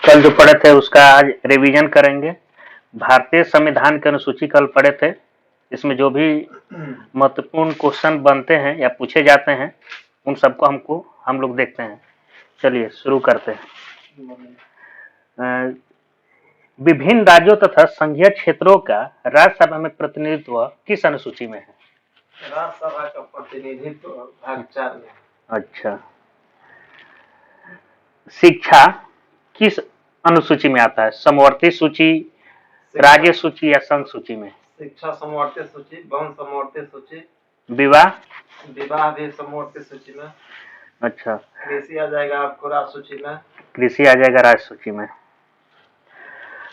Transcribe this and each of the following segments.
कल जो पढ़े थे उसका आज रिवीजन करेंगे। भारतीय संविधान की अनुसूची कल पढ़े थे। इसमें जो भी महत्वपूर्ण क्वेश्चन बनते हैं या पूछे जाते हैं उन सबको हम लोग देखते हैं। चलिए शुरू करते हैं। विभिन्न राज्यों तथा संघीय क्षेत्रों का राज्यसभा में प्रतिनिधित्व किस अनुसूची में है? राज्यसभा का प्रतिनिधित्व भाग 4 में। अच्छा। शिक्षा किस अनुसूची में आता है? समवर्ती सूची, राज्य सूची या संघ सूची में? शिक्षा समवर्ती सूची, वन समवर्ती सूची, विवाह भी समवर्ती सूची में। अच्छा। कृषि आ जाएगा आपको राज्य सूची में। कृषि आ जाएगा राज्य सूची में।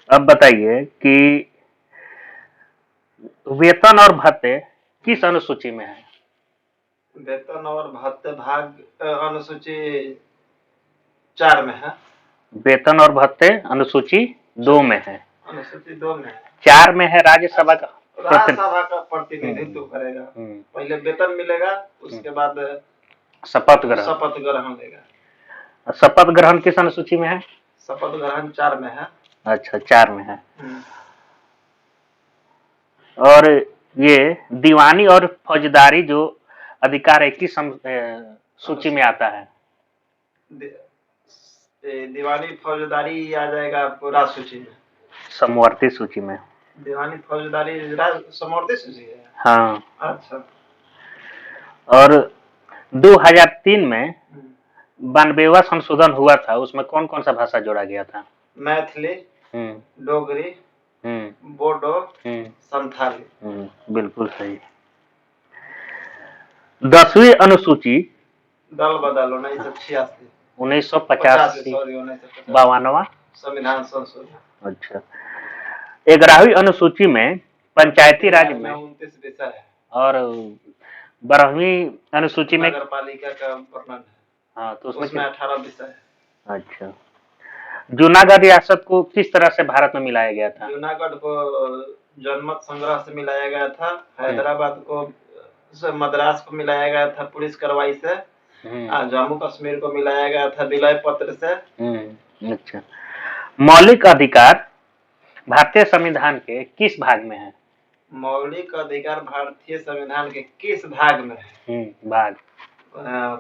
अब बताइए कि वेतन और भत्ते किस अनुसूची में है? वेतन और भत्ते भाग अनुसूची 4 में है। वेतन और भत्ते अनुसूची 2 में है। अनुसूची 2 में है। 4 में है राज्यसभा का। राज्यसभा का प्रतिनिधित्व करेगा। पहले वेतन मिलेगा, उसके बाद शपथ ग्रहण लेगा। शपथ ग्रहण किस अनुसूची में है? शपथ ग्रहण 4 में है। अच्छा, 4 में है। और ये दीवानी और फौजदारी जो अधिकार है किस सूची में आता है? दीवानी फौजदारी आ जाएगा आपको राज्य सूची में। समवर्ती सूची में। दीवानी फौजदारी समवर्ती सूची है। हाँ। अच्छा। और 2003 में 92वां संशोधन हुआ था, उसमें कौन कौन सा भाषा जोड़ा गया था? मैथिली, डोगरी, बोडो, संथाली। बिल्कुल सही। 10वीं अनुसूची दल बदल 1986, 1985, 52वां संविधान संशोधन। अच्छा। 11वीं अनुसूची में पंचायती राज में 29 विषय है और 12वीं अनुसूची में नगरपालिका का वर्णन है। हाँ, तो उसमें 18 विषय है। अच्छा। जूनागढ़ रियासत को किस तरह से भारत में मिलाया गया था? जूनागढ़ को जनमत संग्रह से मिलाया गया था। हैदराबाद को मद्रास को मिलाया गया था पुलिस कार्रवाई से। जम्मू कश्मीर को मिलाया गया था विलय पत्र से। अच्छा। मौलिक अधिकार भारतीय संविधान के किस भाग में है? मौलिक अधिकार भारतीय संविधान के किस भाग में है? भाग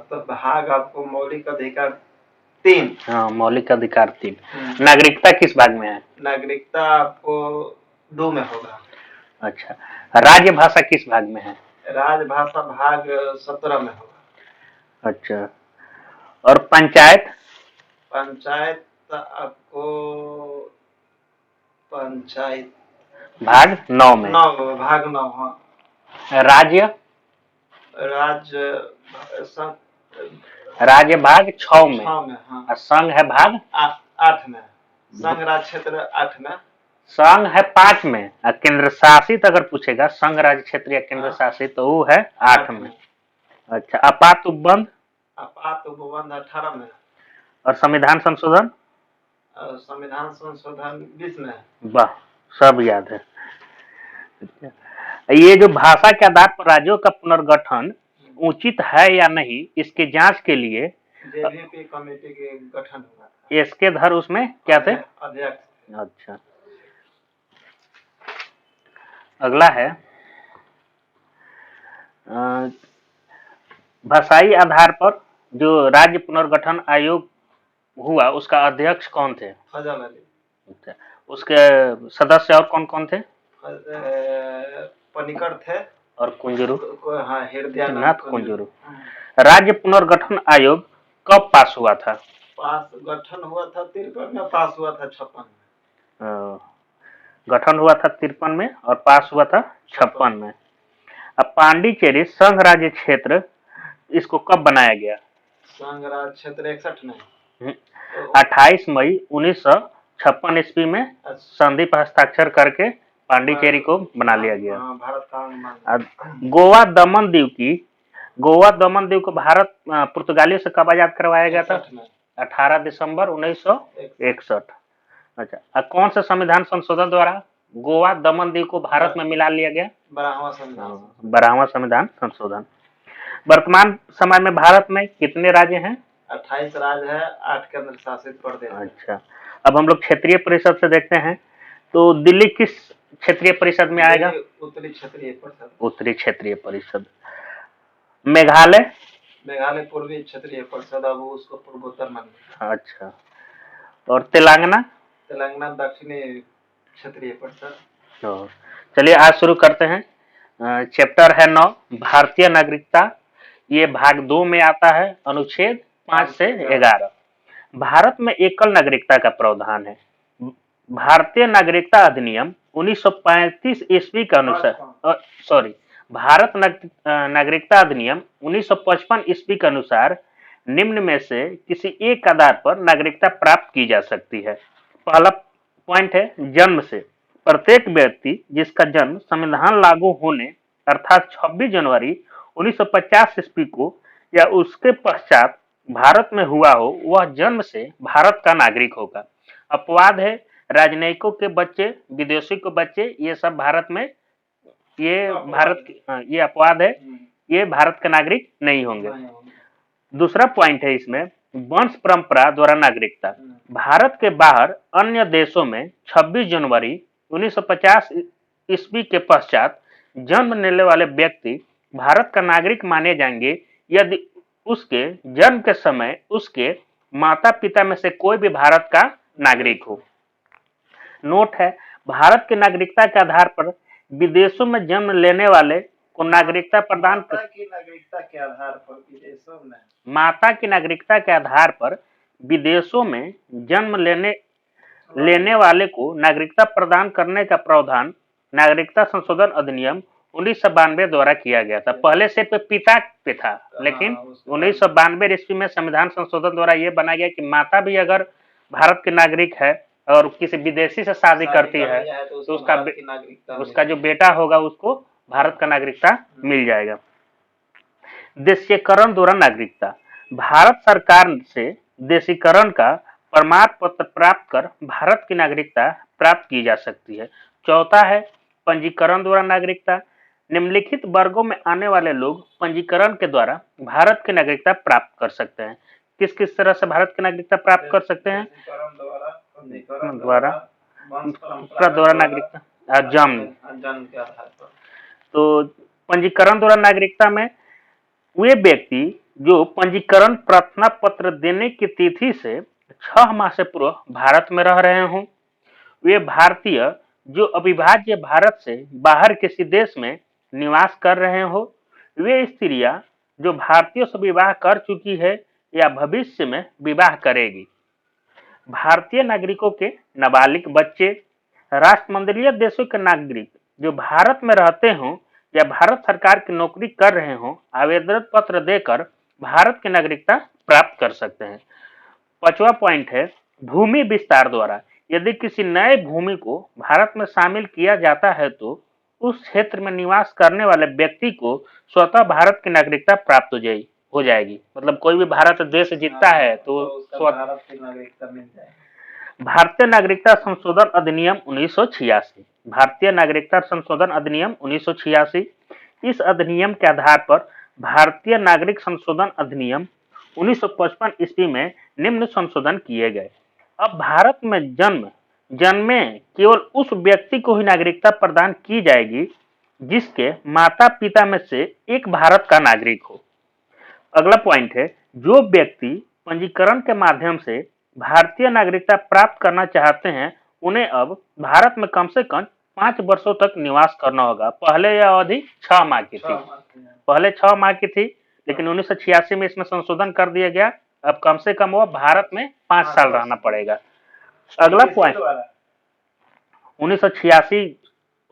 तो भाग आपको मौलिक अधिकार 3। हाँ, मौलिक अधिकार 3। नागरिकता किस भाग में है? नागरिकता आपको 2 में होगा। अच्छा। राजभाषा किस भाग में है? राजभाषा भाग 17 में होगा। अच्छा। और पंचायत आपको पंचायत भाग 9 में। भाग 9। हाँ। राज्य भाग 6 में। हाँ। संघ है भाग 8 में। संघ राज्य क्षेत्र 8 में। संघ है 5 में। केंद्र शासित अगर पूछेगा संघ राज्य क्षेत्र या केंद्र शासित तो वो है 8 में। अच्छा। आपात उपबंध 18 में। और संविधान संशोधन 20 में। वाह, सब याद है। ये जो भाषा के आधार पर राज्यों का पुनर्गठन उचित है या नहीं, इसके जांच के लिए जेवीपी कमेटी के गठन हुआ था। एसके धर उसमें क्या थे? अध्यक्ष। अच्छा। अगला है भाषाई आधार पर जो राज्य पुनर्गठन आयोग हुआ उसका अध्यक्ष कौन थे? फजल अली। अच्छा। उसके सदस्य और कौन कौन थे? पनिकर थे और कुंजरू। हाँ, हृदयनाथ कुंजरू। राज्य पुनर्गठन आयोग कब पास हुआ था? गठन हुआ था 53 में, पास हुआ था 56 में। गठन हुआ था 53 में और पास हुआ था 56 में। अब पांडिचेरी संघ राज्य क्षेत्र इसको कब बनाया गया? संघ राज्य क्षेत्र 61 में। 28 मई 1956 ईस्वी में संधि पर हस्ताक्षर करके पांडिचेरी को बना लिया गया। गोवा दमन द्वीप को भारत पुर्तगालियों से कब आजाद करवाया गया था? 18 दिसंबर 1961। अच्छा। कौन सा संविधान संशोधन द्वारा गोवा दमन द्वीप को भारत में मिला लिया गया? 12वां संविधान संशोधन। वर्तमान समय में भारत में कितने राज्य हैं? 28 राज्य है, 8 केंद्र शासित प्रदेश। अच्छा। अब हम लोग क्षेत्रीय परिषद से देखते हैं, तो दिल्ली किस क्षेत्रीय परिषद में आएगा? उत्तरी क्षेत्रीय परिषद। उत्तरी क्षेत्रीय परिषद। मेघालय? मेघालय पूर्वी क्षेत्रीय परिषद, अब उसको पूर्वोत्तर मान लिया। अच्छा। और तेलंगाना? तेलंगाना दक्षिणी क्षेत्रीय परिषद। तो चलिए आज शुरू करते हैं। चैप्टर है 9 भारतीय नागरिकता। ये भाग 2 में आता है, अनुच्छेद 5 से 11। भारत में एकल नागरिकता का प्रावधान है। भारतीय नागरिकता अधिनियम 1935 ईस्वी के अनुसार भारत नागरिकता अधिनियम 1955 ईस्वी के अनुसार निम्न में से किसी एक आधार पर नागरिकता प्राप्त की जा सकती है। पहला पॉइंट है जन्म से। प्रत्येक व्यक्ति जिसका जन्म संविधान लागू होने अर्थात 26 जनवरी 1950 ईस्वी को या उसके पश्चात भारत में हुआ हो, वह जन्म से भारत का नागरिक होगा। अपवाद है राजनयिकों के बच्चे, विदेशी के बच्चे, ये सब भारत में ये अपवाद है, ये भारत के नागरिक नहीं होंगे। दूसरा पॉइंट है इसमें वंश परंपरा द्वारा नागरिकता। भारत के बाहर अन्य देशों में 26 जनवरी 1950 ईस्वी के पश्चात जन्म लेने वाले व्यक्ति भारत का नागरिक माने जाएंगे यदि उसके जन्म के समय उसके माता पिता में से कोई भी भारत का नागरिक हो। नोट है, भारत की नागरिकता के आधार पर विदेशों में जन्म लेने वाले को नागरिकता प्रदान माता की नागरिकता के आधार पर विदेशों में माता की नागरिकता के आधार पर विदेशों में जन्म लेने वाले को नागरिकता प्रदान करने का प्रावधान नागरिकता संशोधन अधिनियम 1992 द्वारा किया गया था। पहले से पिता पे था, लेकिन 1992 ईस्वी में संविधान संशोधन द्वारा यह बनाया गया कि माता भी अगर भारत के नागरिक है और किसी विदेशी से शादी करती है तो उसका जो बेटा होगा उसको भारत का नागरिकता मिल जाएगा। देशीकरण द्वारा नागरिकता। भारत सरकार से देशीकरण का प्रमाण पत्र प्राप्त कर भारत की नागरिकता प्राप्त की जा सकती है। चौथा है पंजीकरण द्वारा नागरिकता। निम्नलिखित वर्गों में आने वाले लोग पंजीकरण के द्वारा भारत की नागरिकता प्राप्त कर सकते हैं। किस किस तरह से भारत की नागरिकता प्राप्त कर सकते हैं? द्वारा नागरिकता जन्म के आधार पर। तो पंजीकरण द्वारा नागरिकता में वे व्यक्ति जो पंजीकरण प्रार्थना पत्र देने की तिथि से 6 माह से पूर्व भारत में रह रहे हों, वे भारतीय जो अविभाज्य भारत से बाहर किसी देश में निवास कर रहे हो, वे स्त्रियां जो भारतीयों से विवाह कर चुकी है या भविष्य में विवाह करेगी। भारतीय नागरिकों के नाबालिग बच्चे, राष्ट्रमंडलीय देशों के नागरिक जो भारत में रहते हों या भारत सरकार की नौकरी कर रहे हों, आवेदन पत्र देकर भारत की नागरिकता प्राप्त कर सकते हैं। 5वां पॉइंट है भूमि विस्तार द्वारा। यदि किसी नए भूमि को भारत में शामिल किया जाता है तो उस क्षेत्र में निवास करने वाले व्यक्ति को स्वतः भारत की नागरिकता प्राप्त हो जाएगी। मतलब कोई भी भारत देश जीतता है तो भारत की नागरिकता मिल जाएगी। भारतीय नागरिकता संशोधन अधिनियम 1986। भारतीय नागरिकता संशोधन अधिनियम 1986। इस अधिनियम के आधार पर भारतीय नागरिक संशोधन अधिनियम 1955 ईस्वी में निम्न संशोधन किए गए। अब भारत में जन्मे केवल उस व्यक्ति को ही नागरिकता प्रदान की जाएगी जिसके माता पिता में से एक भारत का नागरिक हो। अगला पॉइंट है जो व्यक्ति पंजीकरण के माध्यम से भारतीय नागरिकता प्राप्त करना चाहते हैं उन्हें अब भारत में कम से कम 5 वर्षों तक निवास करना होगा। पहले यह अवधि 6 माह की थी, पहले 6 माह की थी, लेकिन 1986 में इसमें संशोधन कर दिया गया। अब कम से कम वो भारत में 5 साल रहना पड़ेगा। अगला पॉइंट 1986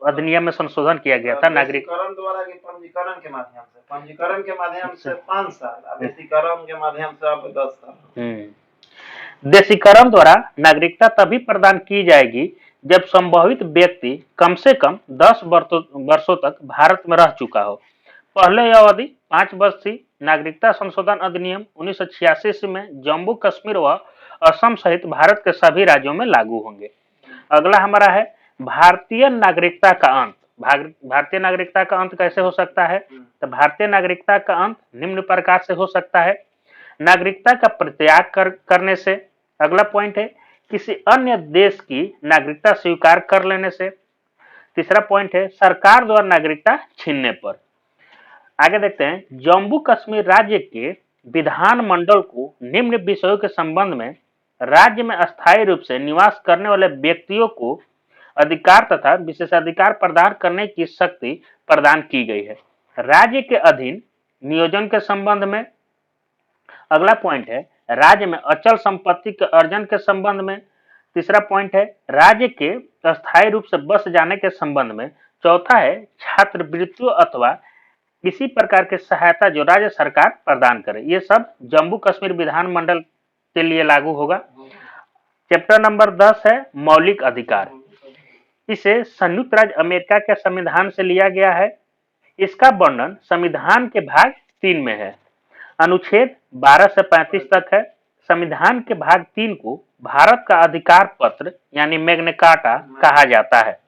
अधिनियम में संशोधन किया गया था। नागरिकता द्वारा की पंजीकरण के माध्यम से 5 साल, देशीकरण के माध्यम से अब 10 साल। देशीकरण द्वारा नागरिकता तभी प्रदान की जाएगी जब संभावित व्यक्ति कम से कम 10 वर्षों तक भारत में रह चुका हो। पहले यह अवधि 5 वर्ष थी। नागरिकता संशोधन अधिनियम 1986 में जम्मू कश्मीर व असम सहित भारत के सभी राज्यों में लागू होंगे। अगला हमारा है भारतीय नागरिकता का अंत। भारतीय नागरिकता का अंत कैसे हो सकता है? तो भारतीय नागरिकता का अंत निम्न प्रकार से हो सकता है। नागरिकता का परित्याग करने से। अगला पॉइंट है किसी अन्य देश की नागरिकता स्वीकार कर लेने से। तीसरा पॉइंट है सरकार द्वारा नागरिकता छीनने पर। आगे देखते हैं जम्मू कश्मीर राज्य के विधानमंडल को निम्न विषयों के संबंध में राज्य में अस्थायी रूप से निवास करने वाले व्यक्तियों को अधिकार तथा विशेषाधिकार प्रदान करने की शक्ति प्रदान की गई है। राज्य के अधीन नियोजन के संबंध में। अगला पॉइंट है राज्य में अचल संपत्ति के अर्जन के संबंध में। तीसरा पॉइंट है राज्य के अस्थायी रूप से बस जाने के संबंध में। चौथा है छात्रवृत्तियों अथवा किसी प्रकार की सहायता जो राज्य सरकार प्रदान करे। ये सब जम्मू कश्मीर विधानमंडल के लिए लागू होगा। चैप्टर नंबर 10 है मौलिक अधिकार। इसे संयुक्त राज्य अमेरिका के संविधान से लिया गया है। इसका वर्णन संविधान के भाग 3 में है। अनुच्छेद 12 से 35 तक है। संविधान के भाग 3 को भारत का अधिकार पत्र यानी मैग्ना कार्टा कहा जाता है।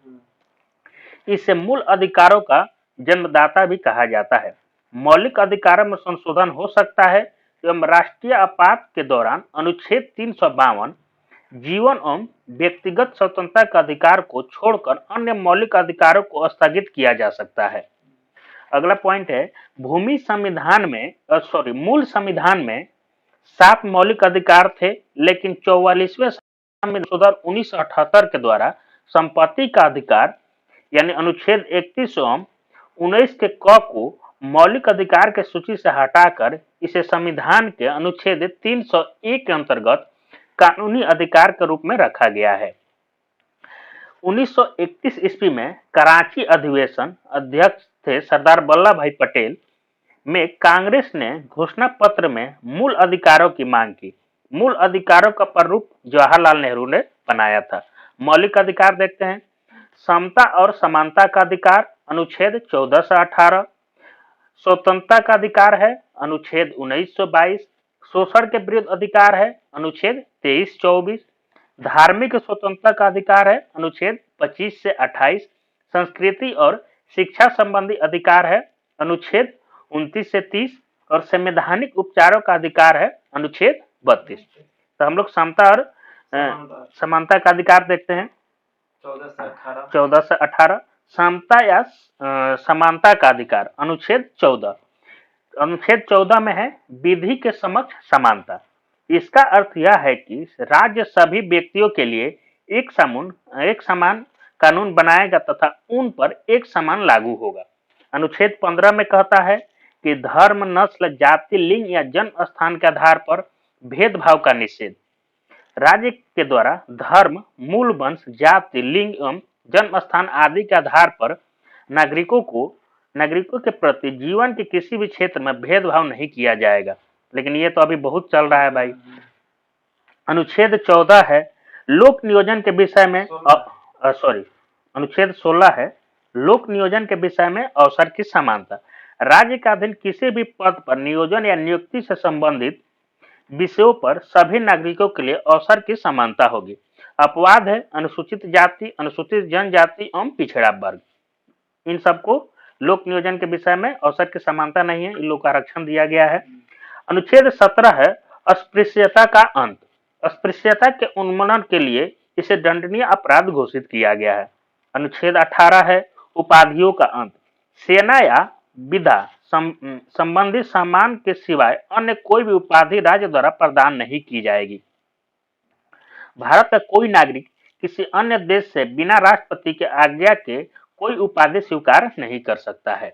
इसे मूल अधिकारों का जन्मदाता भी कहा जाता है। मौलिक अधिकारों में संशोधन हो सकता है एवं राष्ट्रीय आपात के दौरान अनुच्छेद 352 जीवन एवं व्यक्तिगत स्वतंत्रता के अधिकार को छोड़कर अन्य मौलिक अधिकारों को स्थगित किया जा सकता है। अगला पॉइंट है मूल संविधान में 7 मौलिक अधिकार थे, लेकिन 44वें संविधान 1978 के द्वारा संपत्ति का अधिकार यानी अनुच्छेद 31 एवं 19 के क को मौलिक अधिकार के सूची से हटाकर इसे संविधान के अनुच्छेद 301 के अंतर्गत कानूनी अधिकार के रूप में रखा गया है। 1931 ईस्वी में कराची अधिवेशन अध्यक्ष थे सरदार वल्लभ भाई पटेल में कांग्रेस ने घोषणा पत्र में मूल अधिकारों की मांग की। मूल अधिकारों का प्रारूप जवाहरलाल नेहरू ने बनाया था। मौलिक अधिकार देखते हैं। समता और समानता का अधिकार अनुच्छेद 14 से 18। स्वतंत्रता का अधिकार है अनुच्छेद 19 से 22। शोषण के विरुद्ध अधिकार है अनुच्छेद 23-24। धार्मिक स्वतंत्रता का अधिकार है अनुच्छेद 25 से 28। संस्कृति और शिक्षा संबंधी अधिकार है अनुच्छेद 29 से 30 और संवैधानिक उपचारों का अधिकार है अनुच्छेद 32। तो हम लोग समता और समानता का अधिकार देखते हैं 14 से 18। समता या समानता का अधिकार अनुच्छेद 14। अनुच्छेद 14 में है विधि के समक्ष समानता। इसका अर्थ यह है कि राज्य सभी व्यक्तियों के लिए एक समान कानून बनाएगा तथा उन पर एक समान लागू होगा। अनुच्छेद 15 में कहता है कि धर्म, नस्ल, जाति, लिंग या जन्म स्थान के आधार पर भेदभाव का निषेध। राज्य के द्वारा धर्म, मूल वंश, जाति, लिंग एवं जन्म स्थान आदि के आधार पर नागरिकों के प्रति जीवन के किसी भी क्षेत्र में भेदभाव नहीं किया जाएगा। लेकिन ये तो अभी बहुत चल रहा है भाई। अनुच्छेद 14 है लोक नियोजन के विषय में अनुच्छेद 16 है लोक नियोजन के विषय में अवसर की समानता। राज्य का अधीन किसी भी पद पर नियोजन या नियुक्ति से संबंधित विषयों पर सभी नागरिकों के लिए अवसर की समानता होगी। अपवाद है अनुसूचित जाति, अनुसूचित जनजाति एवं पिछड़ा वर्ग। इन सबको लोक नियोजन के विषय में अवसर की समानता नहीं है, इन लोग का आरक्षण दिया गया है। अनुच्छेद 17 है अस्पृश्यता का अंत। अस्पृश्यता के उन्मूलन के लिए इसे दंडनीय अपराध घोषित किया गया है। अनुच्छेद 18 है उपाधियों का अंत। सेना या विधा संबंधी सम्मान के सिवाय अन्य कोई भी उपाधि राज्य द्वारा प्रदान नहीं की जाएगी। भारत का कोई नागरिक किसी अन्य देश से बिना राष्ट्रपति के आज्ञा के कोई उपाधि स्वीकार नहीं कर सकता है।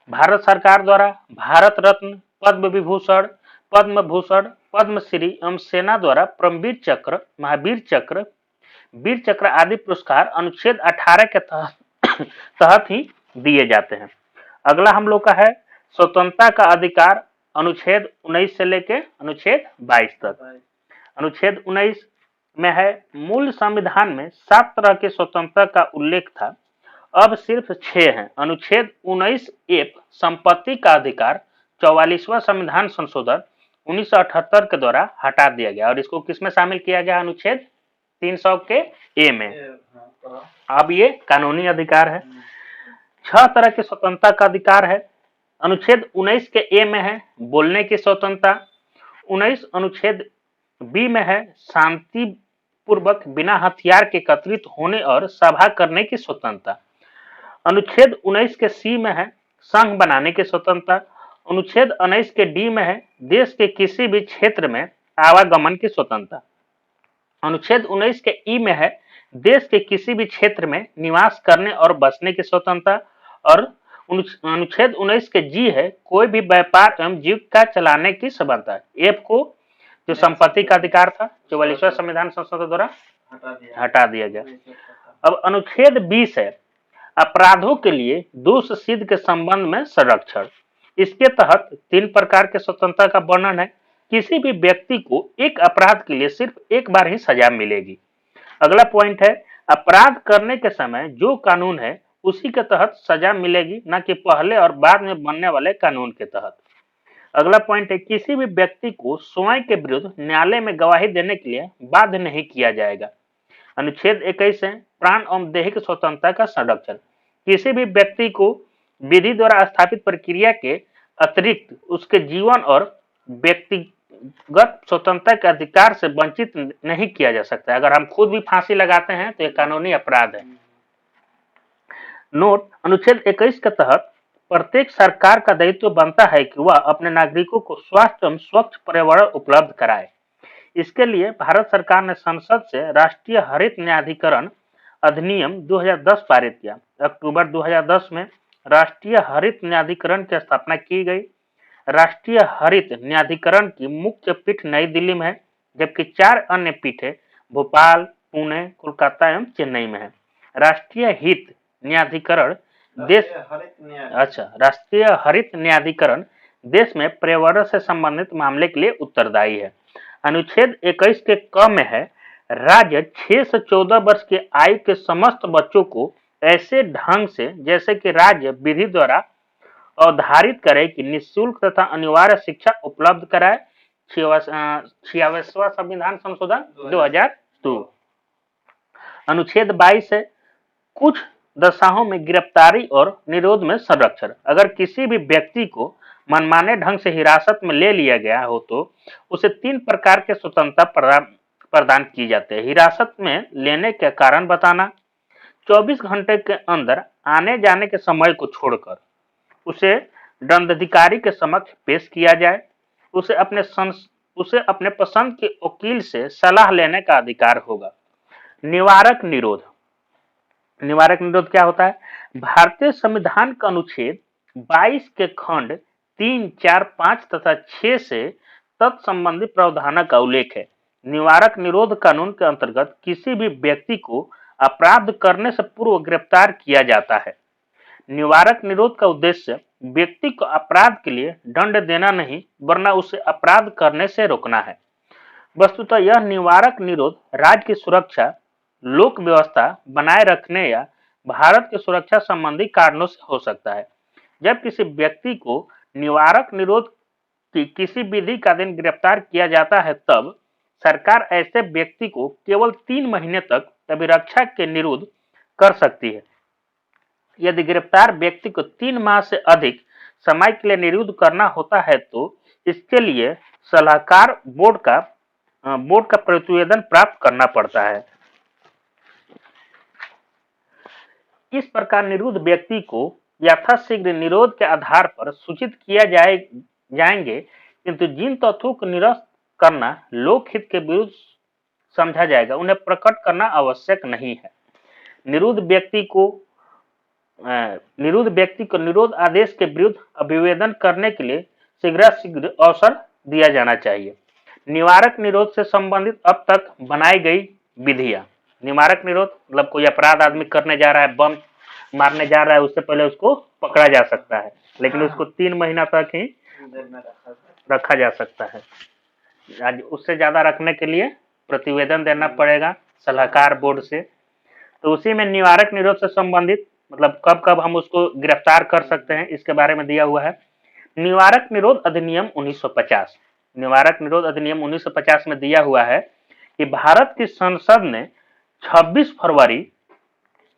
भारत सरकार द्वारा भारत रत्न, पद्म विभूषण, पद्म भूषण, पद्मश्री एवं सेना द्वारा परमवीर चक्र, महावीर चक्र, वीर चक्र आदि पुरस्कार अनुच्छेद 18 के तहत ही दिए जाते हैं। अगला हम लोग का है स्वतंत्रता का अधिकार अनुच्छेद 19 से लेके अनुच्छेद 22 तक। अनुच्छेद 19 में है मूल संविधान में 7 तरह की स्वतंत्रता का उल्लेख था, अब सिर्फ 6 हैं। अनुच्छेद 19 संपत्ति का अधिकार 44वां संविधान संशोधन 1978 के द्वारा हटा दिया गया और इसको किसमें शामिल किया गया अनुच्छेद 300 के ए में। अब ये कानूनी अधिकार है। 6 तरह की स्वतंत्रता का अधिकार है। अनुच्छेद 19 के ए में है बोलने की स्वतंत्रता। 19 अनुच्छेद बी में है पूर्वक बिना हथियार के एकत्रित होने और सभा करने की स्वतंत्रता। अनुच्छेद 19 के सी में है संघ बनाने की स्वतंत्रता। अनुच्छेद 19 के डी में है देश के किसी भी क्षेत्र में आवागमन की स्वतंत्रता। अनुच्छेद 19 के ई में है देश के किसी भी क्षेत्र में निवास करने और बसने की स्वतंत्रता। और अनुच्छेद 19 के जी है कोई भी व्यापार एवं जीविका चलाने की स्वतंत्रता। एफ को जो संपत्ति का अधिकार था 44वां संविधान संशोधन द्वारा हटा दिया गया। अब अनुच्छेद 20 है अपराधों के लिए दोष सिद्ध के संबंध में संरक्षण। इसके तहत 3 प्रकार के स्वतंत्रता का वर्णन है। किसी भी व्यक्ति को एक अपराध के लिए सिर्फ एक बार ही सजा मिलेगी। अगला पॉइंट है अपराध करने के समय जो कानून है उसी के तहत सजा मिलेगी, न कि पहले और बाद में बनने वाले कानून के तहत। अगला पॉइंट है किसी भी व्यक्ति को स्वयं के विरुद्ध न्यायालय में गवाही देने के लिए बाध्य नहीं किया जाएगा। अनुच्छेद 21 है प्राण एवं दैहिक स्वतंत्रता का संरक्षण। किसी भी व्यक्ति को विधि द्वारा स्थापित प्रक्रिया के अतिरिक्त उसके जीवन और व्यक्तिगत स्वतंत्रता के अधिकार से वंचित नहीं किया जा सकता। अगर हम खुद भी फांसी लगाते हैं तो यह कानूनी अपराध है। नोट अनुच्छेद 21 के तहत प्रत्येक सरकार का दायित्व बनता है कि वह अपने नागरिकों को स्वास्थ्य एवं स्वच्छ पर्यावरण उपलब्ध कराए। इसके लिए भारत सरकार ने संसद से राष्ट्रीय हरित न्यायाधिकरण अधिनियम 2010 पारित किया। अक्टूबर 2010 में राष्ट्रीय हरित न्यायाधिकरण की स्थापना की गई। राष्ट्रीय हरित न्यायाधिकरण की मुख्य पीठ नई दिल्ली में है, जबकि 4 अन्य पीठें भोपाल, पुणे, कोलकाता एवं चेन्नई में है। राष्ट्रीय हित न्यायाधिकरण राष्ट्रीय हरित न्यायाधिकरण देश में पर्यावरण से संबंधित मामले के लिए उत्तरदायी है। अनुच्छेद 21 के क में है राज्य 6 से 14 वर्ष की आयु के समस्त बच्चों को ऐसे ढंग से जैसे कि राज्य विधि द्वारा अवधारित करे कि निःशुल्क तथा अनिवार्य शिक्षा उपलब्ध कराए। 46वां संविधान संशोधन 2002। अनुच्छेद 22 है कुछ दशाओं में गिरफ्तारी और निरोध में संरक्षण। अगर किसी भी व्यक्ति को मनमाने ढंग से हिरासत में ले लिया गया हो तो उसे 3 प्रकार के स्वतंत्रता प्रदान की जाती है। हिरासत में लेने के कारण बताना, 24 घंटे के अंदर आने जाने के समय को छोड़कर उसे दंडाधिकारी के समक्ष पेश किया जाए, उसे अपने पसंद के वकील से सलाह लेने का अधिकार होगा। निवारक निरोध। निवारक निरोध क्या होता है? भारतीय संविधान का अनुच्छेद 22 के खंड 3, 4, 5 तथा 6 से तत्संबंधी प्रावधानों का उल्लेख है। निवारक निरोध कानून के अंतर्गत किसी भी व्यक्ति को अपराध करने से पूर्व गिरफ्तार किया जाता है। निवारक निरोध का उद्देश्य व्यक्ति को अपराध के लिए दंड देना नहीं, वरना उसे अपराध करने से रोकना है। वस्तुतः यह निवारक निरोध राज्य की सुरक्षा, लोक व्यवस्था बनाए रखने या भारत की सुरक्षा संबंधी कारणों से हो सकता है। जब किसी व्यक्ति को निवारक निरोध की किसी विधि का दिन गिरफ्तार किया जाता है, तब सरकार ऐसे व्यक्ति को केवल 3 महीने तक अभिरक्षा के निरोध कर सकती है। यदि गिरफ्तार व्यक्ति को 3 माह से अधिक समय के लिए निरुद्ध करना होता है तो इसके लिए सलाहकार बोर्ड का प्रतिवेदन प्राप्त करना पड़ता है। इस प्रकार निरुद्ध व्यक्ति को यथाशीघ्र निरोध के आधार पर सूचित किया जाएंगे, किंतु जिन तथ्यों को निरस्त करना लोकहित के विरुद्ध समझा जाएगा उन्हें प्रकट करना आवश्यक नहीं है। निरुद्ध व्यक्ति को निरोध आदेश के विरुद्ध अभिवेदन करने के लिए शीघ्र अवसर दिया जाना चाहिए। निवारक निरोध से संबंधित अब तक बनाई गई विधियां। निवारक निरोध मतलब कोई अपराध आदमी करने जा रहा है, बम मारने जा रहा है, उससे पहले उसको पकड़ा जा सकता है, लेकिन उसको 3 महीना तक ही रखा जा सकता है। आज उससे ज्यादा रखने के लिए प्रतिवेदन देना पड़ेगा सलाहकार बोर्ड से। तो उसी में निवारक निरोध से संबंधित मतलब कब कब हम उसको गिरफ्तार कर सकते हैं इसके बारे में दिया हुआ है। निवारक निरोध अधिनियम 1950। निवारक निरोध अधिनियम 1950 में दिया हुआ है कि भारत की संसद ने 26 फरवरी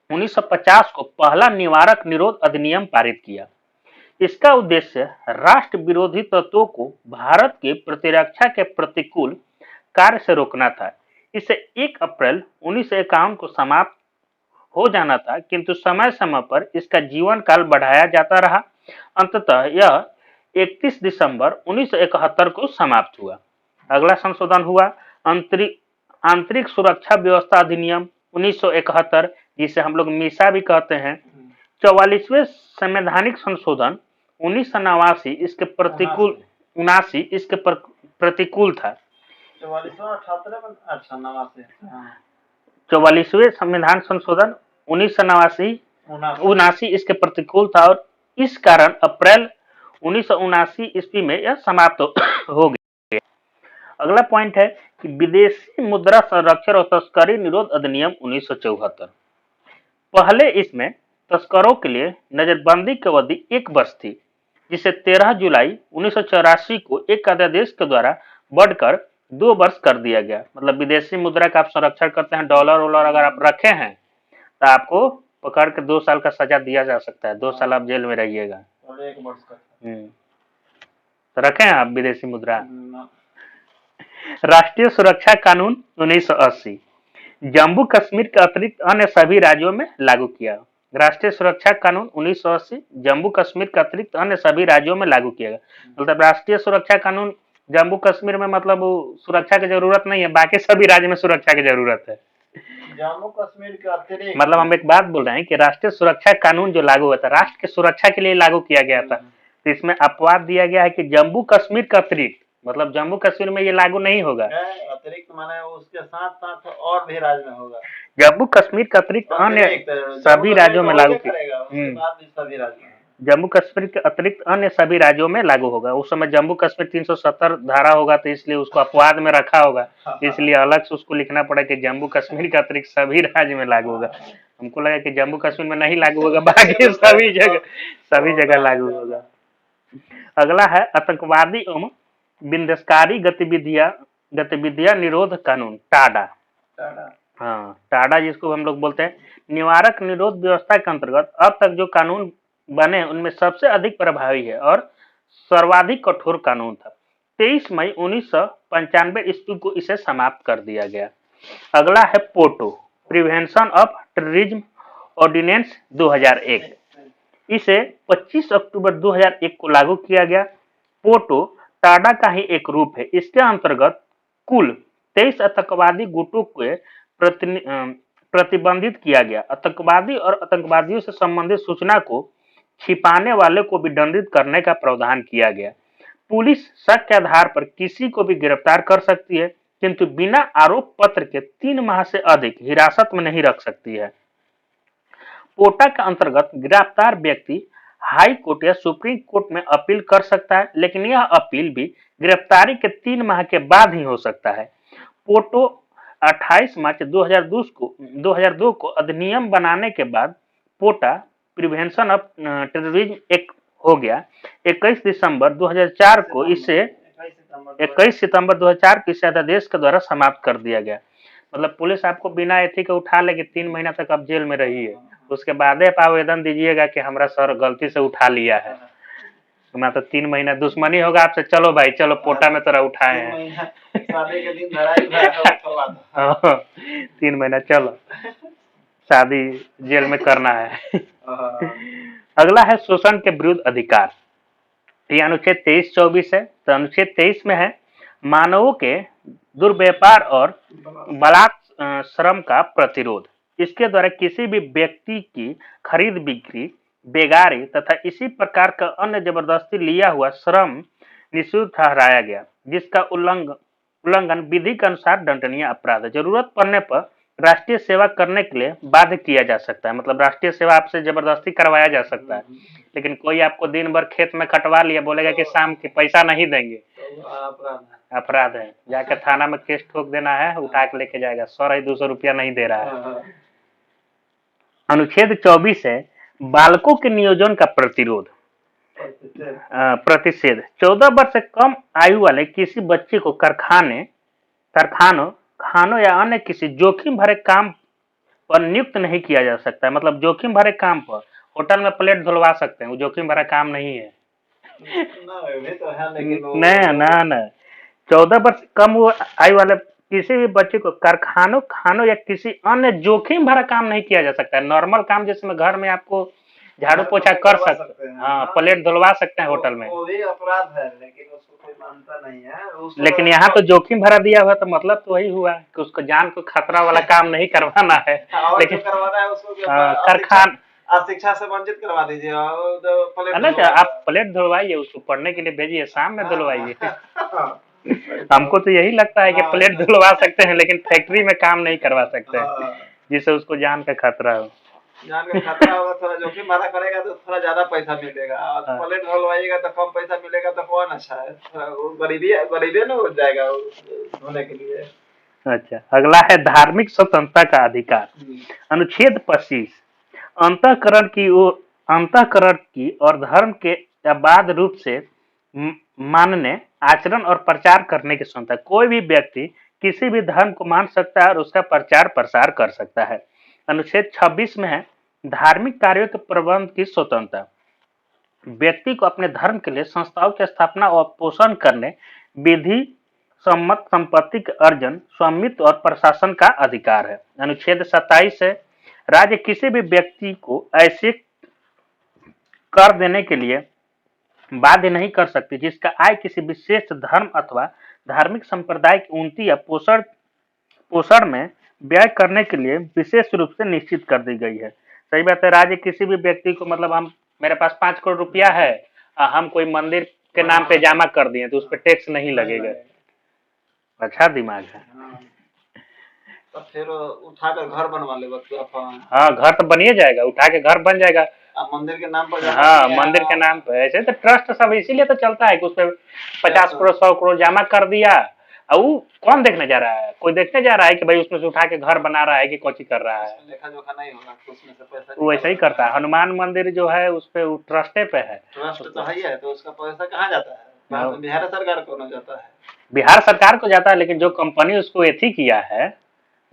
1950 को पहला निवारक निरोध अधिनियम पारित किया। इसका उद्देश्य राष्ट्र विरोधी तत्वों को भारत की प्रतिरक्षा के प्रतिकूल कार्य से रोकना था। इसे 1 अप्रैल 1951 को समाप्त हो जाना था, किंतु समय समय पर इसका जीवन काल बढ़ाया जाता रहा। अंततः यह 31 दिसंबर 1971 को समाप्त हुआ। अगला संशोधन हुआ आंतरिक सुरक्षा व्यवस्था अधिनियम 1971, जिसे हम लोग मीसा भी कहते हैं। 44वें संवैधानिक संशोधन 1989 इसके प्रतिकूल था। 44वें संविधान संशोधन 1989 इसके प्रतिकूल था और इस कारण अप्रैल 1979 ईस्वी में यह समाप्त हो गया। अगला पॉइंट है कि विदेशी मुद्रा संरक्षण और तस्करी निरोध अधिनियम 1974। पहले इसमें तस्करों के लिए नजरबंदी की अवधि 1 वर्ष थी, जिसे 13 जुलाई 1984 को एक अध्यादेश के द्वारा बढ़कर 2 वर्ष कर दिया गया। मतलब विदेशी मुद्रा का आप संरक्षण करते हैं, डॉलर वॉलर अगर आप रखे हैं तो आपको पकड़ के 2 साल का सजा दिया जा सकता है, 2 साल आप जेल में रहिएगा। और 1 वर्ष का तो रखे हैं आप विदेशी मुद्रा। राष्ट्रीय सुरक्षा कानून 1980 जम्मू कश्मीर के अतिरिक्त अन्य सभी राज्यों में लागू किया। राष्ट्रीय सुरक्षा कानून 1980 जम्मू कश्मीर के अतिरिक्त अन्य सभी राज्यों में लागू किया गया। मतलब राष्ट्रीय सुरक्षा कानून जम्मू कश्मीर में मतलब सुरक्षा की जरूरत नहीं है, बाकी सभी राज्य में सुरक्षा की जरूरत है। जम्मू कश्मीर के अतिरिक्त मतलब हम एक बात बोल रहे हैं कि राष्ट्रीय सुरक्षा कानून जो लागू हुआ था, राष्ट्र की सुरक्षा के लिए लागू किया गया था, तो इसमें अपवाद दिया गया है कि जम्मू कश्मीर का अतिरिक्त, मतलब जम्मू कश्मीर में ये लागू नहीं होगा। अतिरिक्त माने उसके साथ साथ और भी राज्य में होगा। जम्मू कश्मीर का अतिरिक्त अन्य सभी राज्यों में लागू किया। जम्मू कश्मीर के अतिरिक्त अन्य सभी राज्यों में लागू होगा। उस समय जम्मू कश्मीर 370 धारा होगा, तो इसलिए उसको अपवाद में रखा होगा, इसलिए अलग से उसको लिखना पड़ा कि जम्मू कश्मीर के अतिरिक्त सभी राज्य में लागू होगा। हमको लगा कि जम्मू कश्मीर में नहीं लागू होगा, बाकी सभी जगह लागू होगा। अगला है आतंकवादी एवं विनाशकारी गतिविधियां निरोध कानून, टाडा। हाँ, टाडा जिसको हम लोग बोलते हैं। निवारक निरोध व्यवस्था के अंतर्गत अब तक जो कानून बने उनमें सबसे अधिक प्रभावी है और सर्वाधिक कठोर कानून था। 23 मई 1995 ईस्वी को इसे समाप्त कर दिया गया। अगला है POTO, prevention of terrorism ordinance 2001। इसे 25 अक्टूबर 2001 को लागू किया गया। पोटो टाडा का ही एक रूप है। इसके अंतर्गत कुल 23 आतंकवादी गुटों को प्रतिबंधित किया गया। आतंकवादी और आतंकवादियों से संबंधित सूचना को छिपाने वाले को भी दंडित करने का प्रावधान किया गया। पुलिस शक के आधार पर किसी को भी गिरफ्तार कर सकती है, किंतु बिना आरोप पत्र के 3 माह से अधिक हिरासत में नहीं रख सकती है। पोटा के अंतर्गत गिरफ्तार व्यक्ति हाई कोर्ट या सुप्रीम कोर्ट में अपील कर सकता है, लेकिन यह अपील भी गिरफ्तारी के 3 माह के बाद ही हो सकता है। पोटो 28 मार्च 2002 को अधिनियम बनाने के बाद पोटा प्रिवेंशन ऑफ टेररिज्म एक्ट हो गया। 21 सितंबर 2004 को इसे अध्यादेश के द्वारा समाप्त कर दिया गया। मतलब पुलिस आपको बिना एथी के उठा लेगी, 3 महीना तक आप जेल में रहिए, उसके बाद आप आवेदन दीजिएगा कि हमारा सर गलती से उठा लिया है, मैं तो 3 महीना दुश्मनी होगा आपसे, चलो भाई चलो पोटा में तरह उठाए हैं 3 महीना चलो शादी जेल में करना है। अगला है शोषण के विरुद्ध अधिकार, ये अनुच्छेद 23-24 है। तो अनुच्छेद 23 में है मानवों के दुर्व्यापार और बलात्कार श्रम का प्रतिरोध। इसके द्वारा किसी भी व्यक्ति की खरीद बिक्री, बेगारी तथा इसी प्रकार का अन्य जबरदस्ती लिया हुआ श्रम निषिद्ध ठहराया गया, जिसका उल्लंघन विधि के अनुसार दंडनीय अपराध है। जरूरत पड़ने पर राष्ट्रीय सेवा करने के लिए बाध्य किया जा सकता है। मतलब राष्ट्रीय सेवा आपसे जबरदस्ती करवाया जा सकता है, लेकिन कोई आपको दिन भर खेत में खटवा लिया, बोलेगा कि शाम के पैसा नहीं देंगे, अपराध है, जाकर थाना में केस ठोक देना है, उठा के लेके जाएगा, 100-200 रुपया नहीं दे रहा है। अनुच्छेद 24 है बालकों के नियोजन का प्रतिषेध। 14 वर्ष से कम आयु वाले किसी बच्चे को कारखानों या अन्य किसी जोखिम भरे काम पर नियुक्त नहीं किया जा सकता है। मतलब जोखिम भरे काम पर, होटल में प्लेट धुलवा सकते हैं, वो जोखिम भरा काम नहीं है। नहीं 14 वर्ष कम आयु वाले किसी भी बच्चे को कारखानों खानों या किसी अन्य जोखिम भरा काम नहीं किया जा सकता है। नॉर्मल काम जिसमें घर में आपको झाड़ू पोछा कर सकते हैं, हाँ, प्लेट धुलवा सकते हैं होटल में, वो भी अपराध है, लेकिन उसको कोई मानता नहीं है उसको। लेकिन यहाँ तो जोखिम भरा दिया हुआ, तो मतलब तो वही हुआ कि उसको जान को खतरा वाला काम नहीं करवाना है। लेकिन करवाना है उसको कारखान शिक्षा से वंचित करवा दीजिए, अलग, आप प्लेट धुलवाइए, उसको पढ़ने के लिए भेजिए, शाम में धुलवाइए। हमको तो यही लगता है कि प्लेट धुलवा सकते हैं, लेकिन फैक्ट्री में काम नहीं करवा सकते हैं जिससे उसको जान का खतरा हो। जान का खतरा होगा, थोड़ा जोखिम भरा करेगा तो थोड़ा ज्यादा पैसा मिलेगा, और प्लेट धुलवाइएगा तो कम पैसा मिलेगा, तो कौन अच्छा है? गरीबी ना हो जाएगा होने के लिए। अच्छा, अगला है धार्मिक स्वतंत्रता का अधिकार। अनुच्छेद 25 अंतःकरण की और धर्म के अबाध रूप से मानने, आचरण और प्रचार करने की स्वतंत्रता। कोई भी व्यक्ति किसी भी धर्म को मान सकता है और उसका प्रचार प्रसार कर सकता है। अनुच्छेद 26 में है धार्मिक कार्यों के प्रबंध की स्वतंत्रता। व्यक्ति को अपने धर्म के लिए संस्थाओं की स्थापना और पोषण करने, विधि सम्मत संपत्ति के अर्जन, स्वामित्व और प्रशासन का अधिकार है। अनुच्छेद 27 है राज्य किसी भी व्यक्ति को ऐसे कर देने के लिए बाध्य नहीं कर सकती जिसका आय किसी विशेष धर्म अथवा धार्मिक संप्रदाय की उन्नति या पोषण में व्यय करने के लिए विशेष रूप से निश्चित कर दी गई है। सही बात है, राज्य किसी भी व्यक्ति को, मतलब हम, मेरे पास 5 करोड़ रुपया है, हम कोई मंदिर के नाम पे जमा कर दिए तो उस पर टैक्स नहीं लगेगा। अच्छा दिमाग है। तो फिर उठाकर घर बनवा ले बच्चे। हाँ, घर तो बनिए जाएगा, उठा के घर बन जाएगा मंदिर के नाम पर। हाँ, मंदिर के नाम पे। ऐसे तो ट्रस्ट सब इसीलिए तो चलता है कि उस पर 50 करोड़ 100 करोड़ जमा कर दिया, और कौन देखने जा रहा है? कोई देखने जा रहा है कि भाई उसमें से उठा के घर बना रहा है कि कोची कर रहा है? लेखा जोखा नहीं होगा, उसमें से पैसा वो ऐसा ही करता है। हनुमान मंदिर जो है उस पे ट्रस्टे पे है, ट्रस्ट तो है ही है, तो उसका पैसा कहाँ जाता है? बिहार सरकार को ना जाता है। बिहार सरकार को जाता है, लेकिन जो कंपनी उसको एथी किया है,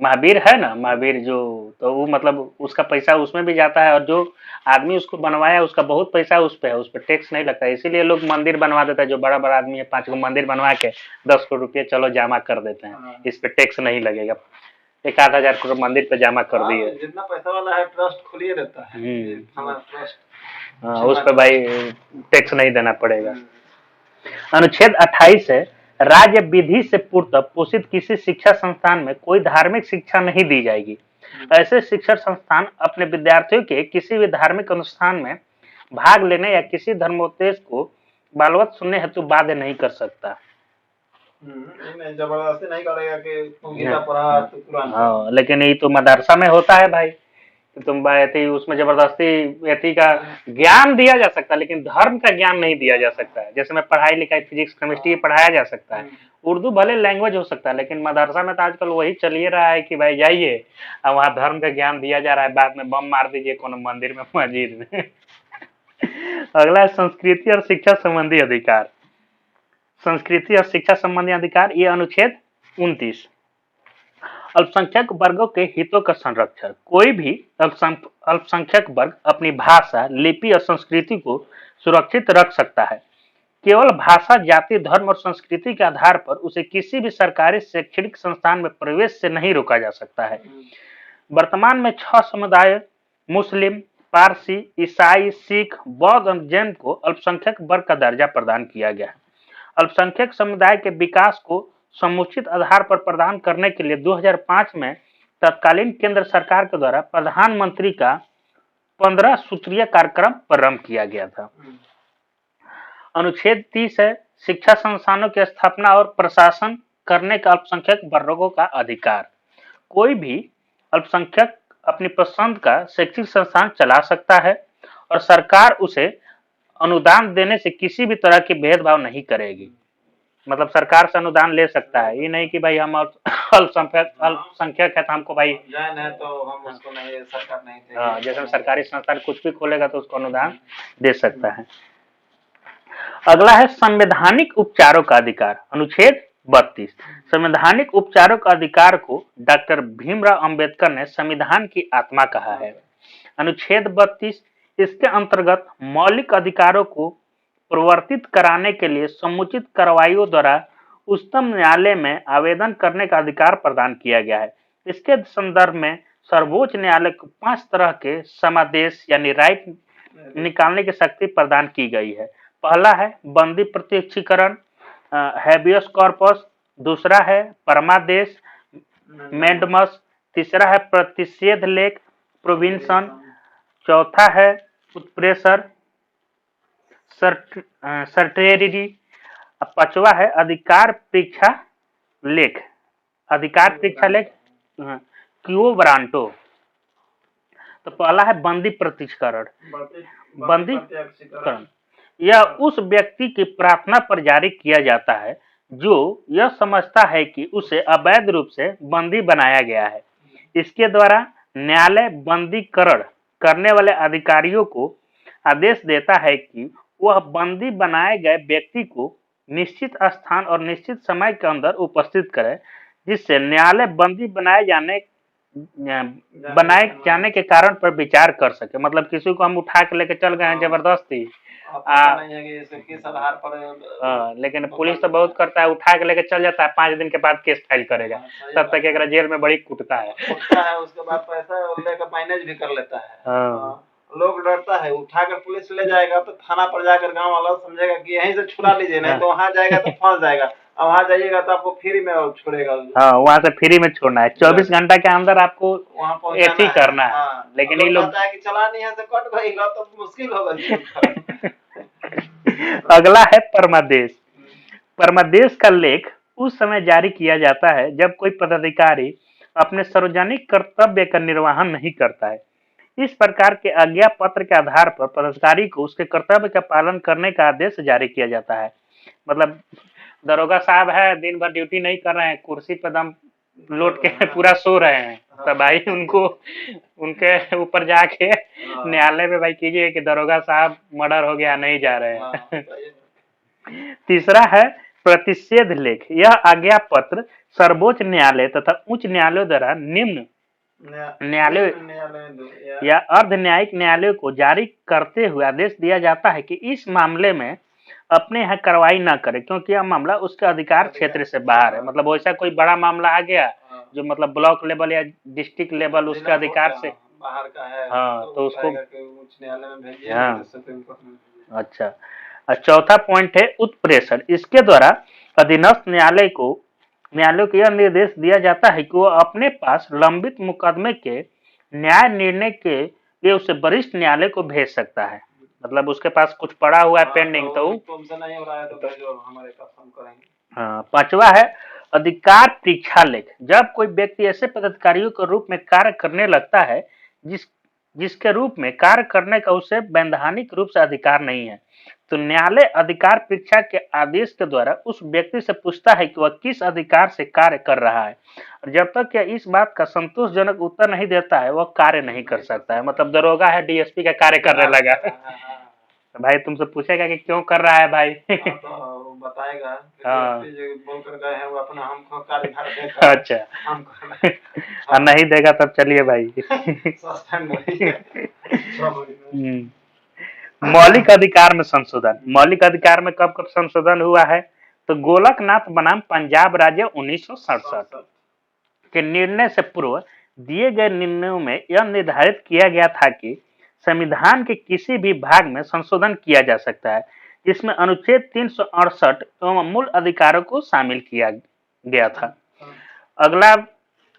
महावीर है ना, महावीर जो, तो वो मतलब उसका पैसा उसमें भी जाता है, और जो आदमी उसको बनवाया उसका बहुत पैसा उस पे है, उस पर टैक्स नहीं लगता है। इसीलिए लोग मंदिर बनवा देता है, जो बड़ा बड़ा आदमी है 5 को मंदिर बनवा के 10 करोड़ रुपये चलो जमा कर देते हैं, इस पे टैक्स नहीं लगेगा। 1,000 करोड़ मंदिर पे जमा कर दिए। जितना पैसा वाला है ट्रस्ट खुलिए देता है, हाँ, उस पे भाई टैक्स नहीं देना पड़ेगा। अनुच्छेद 28 है राज्य विधि से पूर्त पोषित किसी शिक्षा संस्थान में कोई धार्मिक शिक्षा नहीं दी जाएगी। ऐसे शिक्षण संस्थान अपने विद्यार्थियों के किसी भी धार्मिक अनुष्ठान में भाग लेने या किसी धर्मोपदेश को बालवत सुनने हेतु बाध्य नहीं कर सकता। जबरदस्ती नहीं करेगा कि तुम गीता पढ़ा तो कुरान। हाँ, लेकिन ये तो मदरसा में होता है भाई, तुम भाई उसमें जबरदस्ती एथी का ज्ञान दिया जा सकता है, लेकिन धर्म का ज्ञान नहीं दिया जा सकता है। जैसे मैं पढ़ाई लिखाई फिजिक्स केमिस्ट्री पढ़ाया जा सकता है, उर्दू भले लैंग्वेज हो सकता है, लेकिन मदरसा में तो आजकल वही चल ही रहा है कि भाई जाइए और वहाँ धर्म का ज्ञान दिया जा रहा है, बाद में बम मार दीजिए कोनो मंदिर में मस्जिद में। अगला है संस्कृति और शिक्षा संबंधी अधिकार। संस्कृति और शिक्षा संबंधी अधिकार, ये अनुच्छेद 29 अल्पसंख्यक वर्गों के हितों का संरक्षण। कोई भी अल्पसंख्यक वर्ग अपनी भाषा, लिपि और संस्कृति को सुरक्षित रख सकता है। केवल भाषा, जाति, धर्म और संस्कृति के आधार पर उसे किसी भी सरकारी शैक्षणिक संस्थान में प्रवेश से नहीं रोका जा सकता है। वर्तमान में 6 समुदाय मुस्लिम, पारसी, ईसाई, सिख, बौद्ध और जैन को अल्पसंख्यक वर्ग का दर्जा प्रदान किया गया है। अल्पसंख्यक समुदाय के विकास को समुचित आधार पर प्रदान करने के लिए 2005 में तत्कालीन केंद्र सरकार के द्वारा प्रधानमंत्री का 15 सूत्रीय कार्यक्रम प्रारंभ किया गया था। अनुच्छेद 30 है शिक्षा संस्थानों की स्थापना और प्रशासन करने का अल्पसंख्यक वर्गों का अधिकार। कोई भी अल्पसंख्यक अपनी पसंद का शैक्षिक संस्थान चला सकता है और सरकार उसे अनुदान देने से किसी भी तरह की भेदभाव नहीं करेगी। मतलब सरकार से अनुदान ले सकता है, ये नहीं कि भाई हम अल्पसंख्यक है तो हमको भाई जैन है तो हम उसको नहीं, सरकार नहीं देगी। हाँ, जैसे सरकारी संस्थान कुछ भी खोलेगा तो उसको अनुदान दे सकता है। अगला है संवैधानिक उपचारों का अधिकार। अनुच्छेद 32 संवैधानिक उपचारों का अधिकार को डॉक्टर भीमराव अंबेडकर ने संविधान की आत्मा कहा है। अनुच्छेद 32 इसके अंतर्गत मौलिक अधिकारों को प्रवर्तित कराने के लिए समुचित कार्रवाइयों द्वारा उच्चतम न्यायालय में आवेदन करने का अधिकार प्रदान किया गया है। इसके संदर्भ में सर्वोच्च न्यायालय को 5 तरह के समादेश यानी राइट निकालने की शक्ति प्रदान की गई है। पहला है बंदी प्रत्यक्षीकरण हैबियस कॉर्पस, दूसरा है परमादेश मेंडमस, तीसरा है प्रतिषेध लेख प्रोविंसन, चौथा है उत्प्रेशर सर्टेरिटी, पांचवा है अधिकार परीक्षा लेख क्यू ब्रांटो। तो पहला है बंदी प्रत्यक्षीकरण। बंदीकरण यह उस व्यक्ति की प्रार्थना पर जारी किया जाता है जो यह समझता है कि उसे अवैध रूप से बंदी बनाया गया है। इसके द्वारा न्यायालय बंदीकरण करने वाले अधिकारियों को आदेश देता है कि वह बंदी बनाए गए व्यक्ति को निश्चित स्थान और निश्चित समय के अंदर उपस्थित करे, जिससे न्यायालय बंदी बनाए जाने के कारण पर विचार कर सके। मतलब किसी को हम उठा के लेके चल गए हैं जबरदस्ती, नहीं है कि इसे किस आधार पर लेकिन पुलिस तो बहुत करता है, उठा के लेके चल जाता है, 5 दिन के बाद केस फाइल करेगा, तब तक एक जेल में बड़ी कुटता है। उसके बाद पैसा लेकर मैनेज भी कर लेता है। लोग डरता है, उठाकर पुलिस ले जाएगा तो थाना पर जाकर गांव वाला समझेगा कि यहीं से छुड़ा लीजिए, नहीं तो वहां जाएगा तो फंस जाएगा, और वहां जाइएगा तो आपको फ्री में छोड़ेगा। वहां से फ्री में छोड़ना है, 24 घंटा के अंदर आपको वहां ऐसे ही करना है। लेकिन ये लोग कि चलानी है से कट गएगा तो मुश्किल होगा। अगला है परमादेश। परमादेश का लेख उस समय जारी किया जाता है जब कोई पदाधिकारी अपने सार्वजनिक कर्तव्य का निर्वहन नहीं करता है। इस प्रकार के आज्ञा पत्र के आधार पर पदाधिकारी को उसके कर्तव्य का पालन करने का आदेश जारी किया जाता है। मतलब दरोगा साहब है, दिन भर ड्यूटी नहीं कर रहे हैं, कुर्सी पर दम लोट के पूरा सो रहे हैं, तो भाई उनको उनके ऊपर जाके न्यायालय में भाई कीजिए कि दरोगा साहब मर्डर हो गया, नहीं जा रहे हैं। तीसरा है प्रतिषेध लेख। यह आज्ञा पत्र सर्वोच्च न्यायालय तथा उच्च न्यायालय द्वारा निम्न न्यायालय या अर्ध न्यायिक न्यायालय को जारी करते हुए आदेश दिया जाता है कि इस मामले में अपने यहाँ कार्रवाई न करे, क्योंकि यह मामला उसके अधिकार क्षेत्र से बाहर है। मतलब वैसा कोई बड़ा मामला आ गया जो मतलब ब्लॉक लेवल या डिस्ट्रिक्ट लेवल उसके अधिकार से बाहर का है, तो उसको उच्च न्यायालय में भेजिए। अच्छा, चौथा पॉइंट है उत्प्रेषण। इसके द्वारा अधीनस्थ न्यायालय को यह निर्देश दिया जाता है कि वो अपने पास लंबित मुकदमे के न्याय निर्णय के लिए उसे वरिष्ठ न्यायालय को भेज सकता है। मतलब उसके पास कुछ पड़ा हुआ है पेंडिंग, तो तुमसे नहीं हो रहा है तो भेजो, हमारे पास हम करेंगे। हाँ, पांचवा है अधिकार परीक्षा लेख। जब कोई व्यक्ति ऐसे पदाधिकारियों के रूप में कार्य करने लगता है जिसके रूप में कार्य करने का उसे वैधानिक रूप से अधिकार नहीं है, तो न्यायालय अधिकार परीक्षा के आदेश के द्वारा उस व्यक्ति से पूछता है कि वह किस अधिकार से कार्य कर रहा है, और जब तक यह इस बात का संतोषजनक उत्तर नहीं देता है वह कार्य नहीं कर सकता है। मतलब दरोगा है, डीएसपी का कार्य करने लगा, तो भाई तुमसे पूछेगा कि क्यों कर रहा है भाई। तो बताएगा बोलकर गए हैं वो अपना हमको कार्यभार देगा। अच्छा, नहीं देगा तब चलिए भाई। मौलिक अधिकार में संशोधन। मौलिक अधिकार में कब कब संशोधन हुआ है? तो गोलकनाथ बनाम पंजाब राज्य 1967 के निर्णय से पूर्व दिए गए निर्णयों में यह निर्धारित किया गया था कि संविधान के किसी भी भाग में संशोधन किया जा सकता है जिसमें अनुच्छेद 368 एवं मूल अधिकारों को शामिल किया गया था। अगला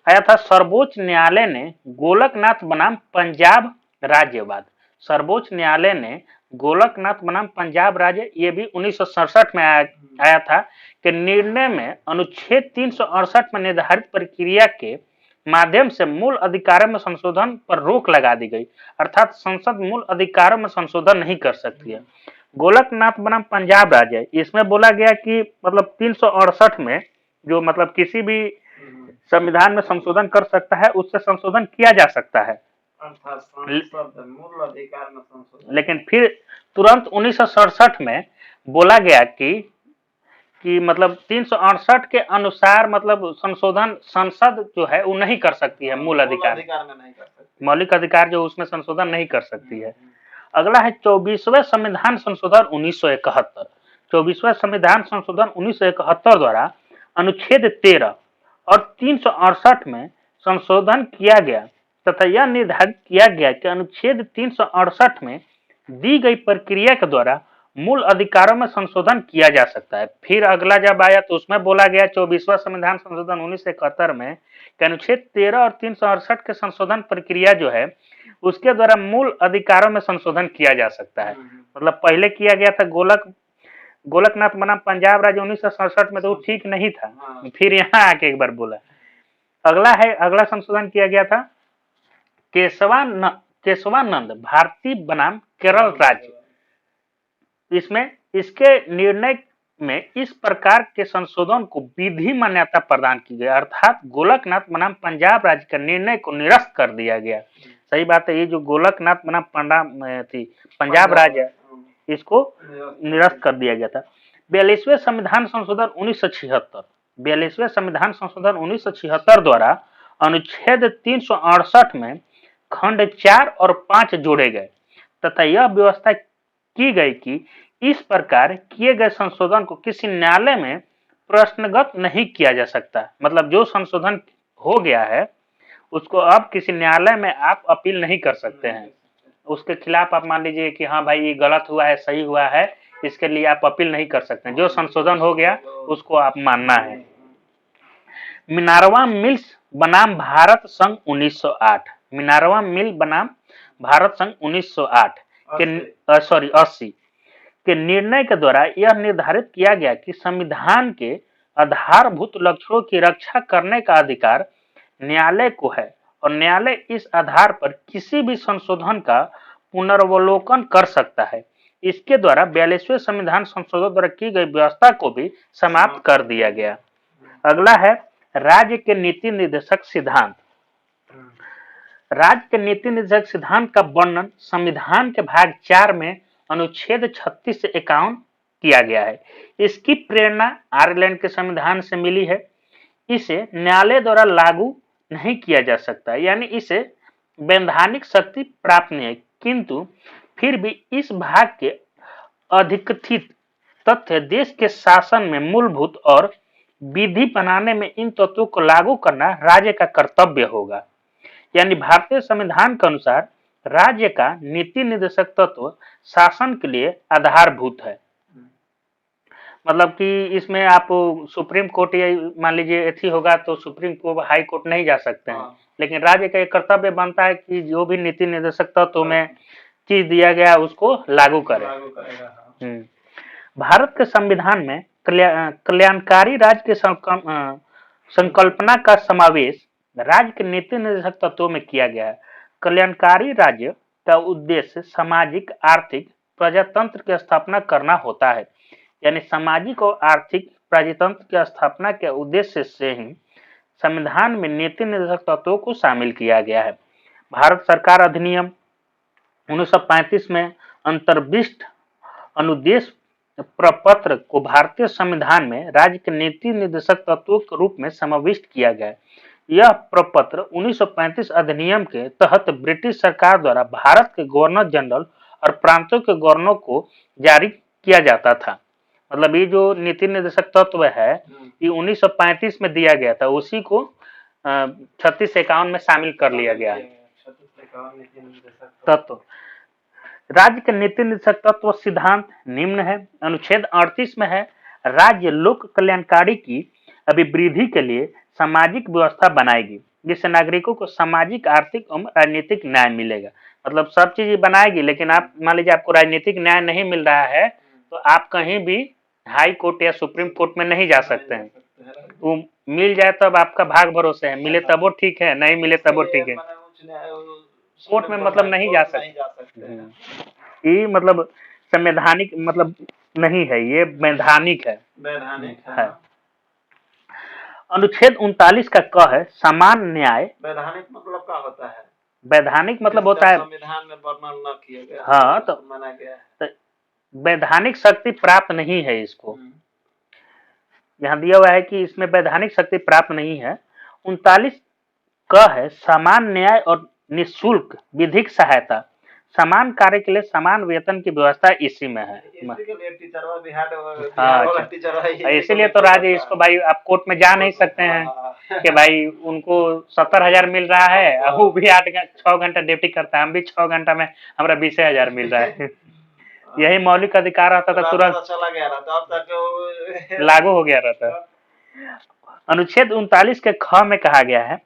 आया था सर्वोच्च न्यायालय ने गोलकनाथ बनाम पंजाब राज्यवाद। सर्वोच्च न्यायालय ने गोलकनाथ बनाम पंजाब राज्य, ये भी 1967 में आया था कि निर्णय में अनुच्छेद 368 में निर्धारित प्रक्रिया के माध्यम से मूल अधिकारों में संशोधन पर रोक लगा दी गई, अर्थात संसद मूल अधिकारों में संशोधन नहीं कर सकती है। गोलकनाथ बनाम पंजाब राज्य, इसमें बोला गया कि मतलब 368 में जो मतलब किसी भी संविधान में संशोधन कर सकता है उससे संशोधन किया जा सकता है, मूल अधिकार में संशोधन। लेकिन फिर तुरंत 1967 में बोला गया कि मतलब 368 के अनुसार मतलब संशोधन संसद जो है वो नहीं कर सकती है, मूल अधिकार में नहीं कर सकती, मौलिक अधिकार जो उसमें संशोधन नहीं कर सकती है। अगला है 24वें संविधान संशोधन 1971। 24वें संविधान संशोधन 1971 द्वारा अनुच्छेद 13 और 368 में संशोधन किया गया तथा यह निर्धारित किया गया कि अनुच्छेद 368 में दी गई प्रक्रिया के द्वारा मूल अधिकारों में संशोधन किया जा सकता है। फिर अगला जब आया तो उसमें बोला गया 24वां संविधान संशोधन 1971 में कि अनुच्छेद 13 और 368 के संशोधन प्रक्रिया जो है उसके द्वारा मूल अधिकारों में संशोधन किया जा सकता है। मतलब पहले किया गया था गोलकनाथ बनाम पंजाब राज्य 1967 में, तो वो ठीक नहीं था, फिर यहाँ आके एक बार बोला। अगला संशोधन किया गया था केशवानंद भारती बनाम केरल राज्य। इसमें इसके निर्णय में इस प्रकार के संशोधन को विधि मान्यता प्रदान की गई, अर्थात गोलकनाथ बनाम पंजाब राज्य के निर्णय को निरस्त कर दिया गया। सही बात है, ये जो गोलकनाथ बनाम पंजाब राज्य इसको निरस्त कर दिया गया था। 42वें संविधान संशोधन 1976 द्वारा अनुच्छेद 368 में खंड 4 और 5 जोड़े गए तथा यह व्यवस्था की गई कि इस प्रकार किए गए संशोधन को किसी न्यायालय में प्रश्नगत नहीं किया जा सकता। मतलब जो संशोधन हो गया है उसको अब किसी न्यायालय में आप अपील नहीं कर सकते हैं। उसके खिलाफ आप मान लीजिए कि हाँ भाई ये गलत हुआ है, सही हुआ है, इसके लिए आप अपील नहीं कर सकते। जो संशोधन हो गया उसको आप मानना है। मिनर्वा मिल्स बनाम भारत संघ 1908, मिनर्वा मिल बनाम भारत संघ 1908 के 80 के निर्णय के द्वारा यह निर्धारित किया गया कि संविधान के आधारभूत लक्ष्यों की रक्षा करने का अधिकार न्यायालय को है और न्यायालय इस आधार पर किसी भी संशोधन का पुनर्वलोकन कर सकता है। इसके द्वारा 42वें संविधान संशोधन द्वारा की गई व्यवस्था को भी समाप्त कर दिया गया। अगला है राज्य के नीति निर्देशक सिद्धांत। राज्य के नीति निर्देशक सिद्धांत का वर्णन संविधान के भाग 4 में अनुच्छेद 36 से 51 किया गया है। इसकी प्रेरणा आयरलैंड के संविधान से मिली है। इसे न्यायालय द्वारा लागू नहीं किया जा सकता, यानी इसे वैधानिक शक्ति प्राप्त नहीं है, किंतु फिर भी इस भाग के अधिकथित तथ्य देश के शासन में मूलभूत और विधि बनाने में इन तत्वों को लागू करना राज्य का कर्तव्य होगा। यानी भारतीय संविधान के अनुसार राज्य का नीति निर्देशक तत्व शासन के लिए आधारभूत है। मतलब कि इसमें आप सुप्रीम कोर्ट या मान लीजिए एथी होगा तो सुप्रीम कोर्ट हाई कोर्ट नहीं जा सकते हैं, लेकिन राज्य का एक कर्तव्य बनता है कि जो भी नीति निर्देशक तत्व में चीज दिया गया उसको लागू करे। भारत के संविधान में कल्याणकारी राज्य के संकल्पना का समावेश राज्य के नीति निर्देशक तत्वों में किया गया है। कल्याणकारी राज्य का उद्देश्य सामाजिक, आर्थिक प्रजातंत्र की स्थापना करना होता है। यानी सामाजिक और आर्थिक प्रजातंत्र की स्थापना के उद्देश्य से ही संविधान में नीति निर्देशक तत्वों को शामिल किया गया है। भारत सरकार अधिनियम 1935 में अंतर्विष्ट अनुदेश प्रपत्र को भारतीय संविधान में राज्य के नीति निर्देशक तत्वों के रूप में समाविष्ट किया गया। यह प्रपत्र 1935 अधिनियम के तहत ब्रिटिश सरकार द्वारा भारत के गवर्नर जनरल और प्रांतों के गवर्नरों को जारी किया जाता था। मतलब ये जो नीति निर्देशक तत्व है ये 1935 में दिया गया था, उसी को 36-51 में शामिल कर लिया गया है। तत्व राज्य के नीति निर्देशक तत्व सिद्धांत निम्न है। अनुच्छेद 38 में है राज्य लोक कल्याणकारी की अभिवृद्धि के लिए सामाजिक व्यवस्था बनाएगी जिससे नागरिकों को सामाजिक, आर्थिक एवं राजनीतिक न्याय मिलेगा। मतलब सब चीज बनाएगी, लेकिन आप मान लीजिए आपको राजनीतिक न्याय नहीं मिल रहा है तो आप कहीं भी हाई कोर्ट या सुप्रीम कोर्ट में नहीं जा सकते हैं। वो मिल जाए तब आपका भाग भरोसे है, मिले तब वो ठीक है, नहीं मिले तब वो ठीक है। कोर्ट में मतलब नहीं जा सकते। ये मतलब संवैधानिक मतलब नहीं है, ये वैधानिक है। अनुच्छेद 39 का क है समान न्याय। वैधानिक मतलब क्या होता है? वैधानिक मतलब होता है संविधान में वर्णन न किया गया। हाँ, तो माना गया है वैधानिक शक्ति प्राप्त नहीं है इसको। यहाँ दिया हुआ है कि इसमें वैधानिक शक्ति प्राप्त नहीं है। 39 क है समान न्याय और निःशुल्क विधिक सहायता समान कार्य के लिए समान वेतन की व्यवस्था इसी में है। इसी के लिए टीचरवा बिहार हाँ, वाला टीचरवा इसीलिए तो राजे इसको भाई आप कोर्ट में जा नहीं सकते हैं कि भाई उनको 70,000 मिल रहा है और वो भी 6 घंटा ड्यूटी करता है, हम भी 6 घंटा में हमारा 20,000 मिल रहा है। यही मौलिक अधिकार आता था तुरंत चला गया था, अब तक लागू हो गया रहता। अनुच्छेद 39 के ख में कहा गया है,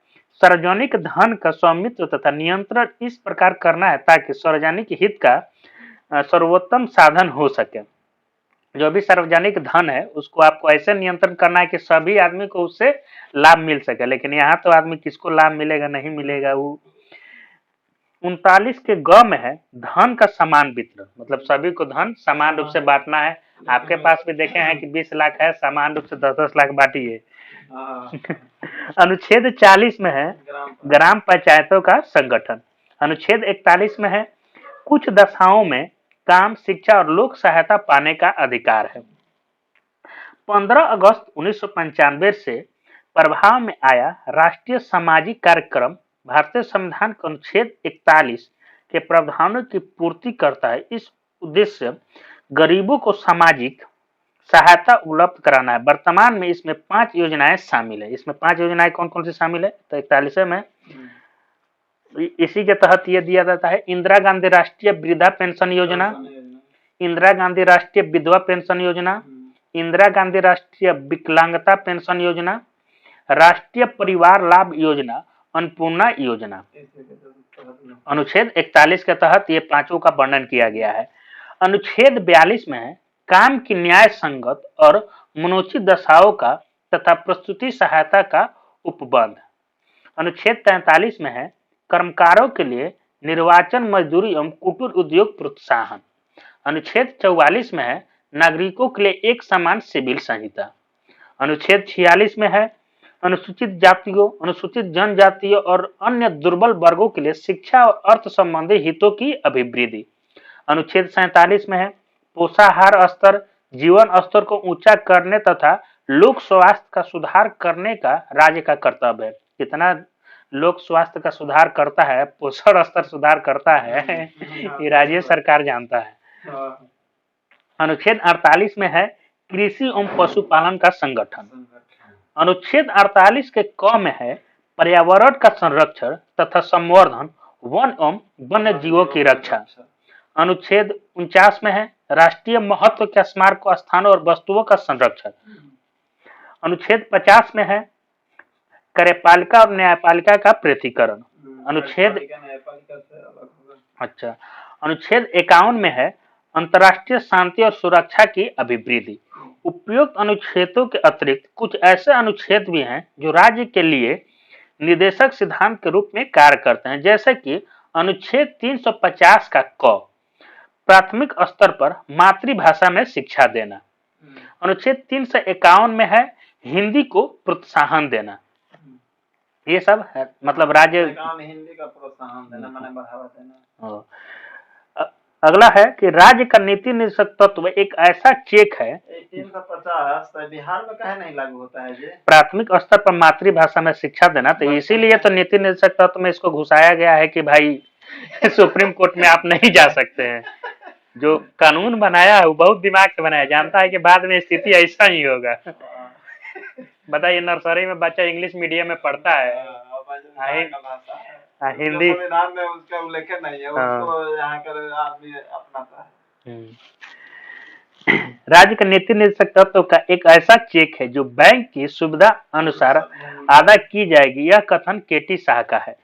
सार्वजनिक धन का स्वामित्व तथा नियंत्रण इस प्रकार करना है ताकि सार्वजनिक हित का सर्वोत्तम साधन हो सके। जो भी सार्वजनिक धन है उसको आपको ऐसे नियंत्रण करना है कि सभी आदमी को उससे लाभ मिल सके, लेकिन यहाँ तो आदमी किसको लाभ मिलेगा नहीं मिलेगा। वो 39 के ग में है धन का समान वितरण, मतलब सभी को धन समान रूप से बांटना है। आपके पास भी देखे हैं कि 20 लाख है, समान रूप से 10-10 लाख बांटिए। अनुच्छेद 40 में है ग्राम पंचायतों का संगठन। अनुच्छेद 41 में है कुछ दशाओं में काम, शिक्षा और लोक सहायता पाने का अधिकार है। 15 अगस्त 1995 से प्रभाव में आया राष्ट्रीय सामाजिक कार्यक्रम भारतीय संविधान के अनुच्छेद 41 के प्रावधानों की पूर्ति करता है। इस उद्देश्य गरीबों को सामाजिक सहायता उपलब्ध कराना है। वर्तमान में इसमें 5 योजनाएं शामिल है। इसमें 5 योजनाएं कौन कौन सी शामिल है? तो 41 में इसी के तहत यह दिया जाता है इंदिरा गांधी राष्ट्रीय वृद्धा पेंशन योजना, इंदिरा गांधी राष्ट्रीय विधवा पेंशन योजना, इंदिरा गांधी राष्ट्रीय विकलांगता पेंशन योजना, राष्ट्रीय परिवार लाभ योजना, अन्नपूर्णा योजना। अनुच्छेद 41 के तहत ये पांचों का वर्णन किया गया है। अनुच्छेद 42 में है काम की न्याय संगत और मनोचित दशाओं का तथा प्रस्तुति सहायता का उपबंध। अनुच्छेद 43 में है कर्मकारों के लिए निर्वाचन, मजदूरी एवं कुटीर उद्योग प्रोत्साहन। अनुच्छेद 44 में है नागरिकों के लिए एक समान सिविल संहिता। अनुच्छेद 46 में है अनुसूचित जातियों, अनुसूचित जनजातियों और अन्य दुर्बल वर्गों के लिए शिक्षा और अर्थ संबंधी हितों की अभिवृद्धि। अनुच्छेद 47 में है पोषाहार स्तर, जीवन स्तर को ऊंचा करने तथा लोक स्वास्थ्य का सुधार करने का राज्य का कर्तव्य है। कितना लोक स्वास्थ्य का सुधार करता है, पोषण स्तर सुधार करता है, ये राज्य सरकार जानता है। अनुच्छेद 48 में है कृषि एवं पशुपालन का संगठन। अनुच्छेद 48 के क में है पर्यावरण का संरक्षण तथा संवर्धन, वन एवं वन्य जीवों की रक्षा। अनुच्छेद 49 में है राष्ट्रीय महत्व के स्मारक स्थानों और वस्तुओं का संरक्षण। अनुच्छेद 50 में है कार्यपालिका और न्यायपालिका का पृथकीकरण। अनुच्छेद 51 में है अंतर्राष्ट्रीय शांति और सुरक्षा की अभिवृद्धि। उपयुक्त अनुच्छेदों के अतिरिक्त कुछ ऐसे अनुच्छेद भी हैं जो राज्य के लिए निर्देशक सिद्धांत के रूप में कार्य करते हैं, जैसे कि अनुच्छेद 350 का क प्राथमिक स्तर पर मातृभाषा में शिक्षा देना। अनुच्छेद 351 में है हिंदी को प्रोत्साहन देना। ये सब है, मतलब राज्य हिंदी का प्रोत्साहन देना, माने बढ़ावा देना। अगला है कि राज्य का नीति निर्देशक तत्व एक ऐसा चेक है। 350 बिहार में कहीं नहीं लागू होता है जी? प्राथमिक स्तर पर मातृभाषा में शिक्षा देना, तो इसीलिए तो नीति निर्देशक तत्व में इसको घुसाया गया है कि भाई सुप्रीम कोर्ट में आप नहीं जा सकते हैं। जो कानून बनाया है वो बहुत दिमाग से बनाया, जानता है कि बाद में स्थिति ऐसा ही होगा। बताइए, नर्सरी में बच्चा इंग्लिश मीडियम में पढ़ता है, हिंदी संविधान में उसका उल्लेख नहीं है, उसको यहाँ कर आदमी अपनाता है। राज्य का नीति निर्देशक तत्व का एक ऐसा चेक है जो बैंक की सुविधा अनुसार अदा की जाएगी। यह कथन केटी शाह का है।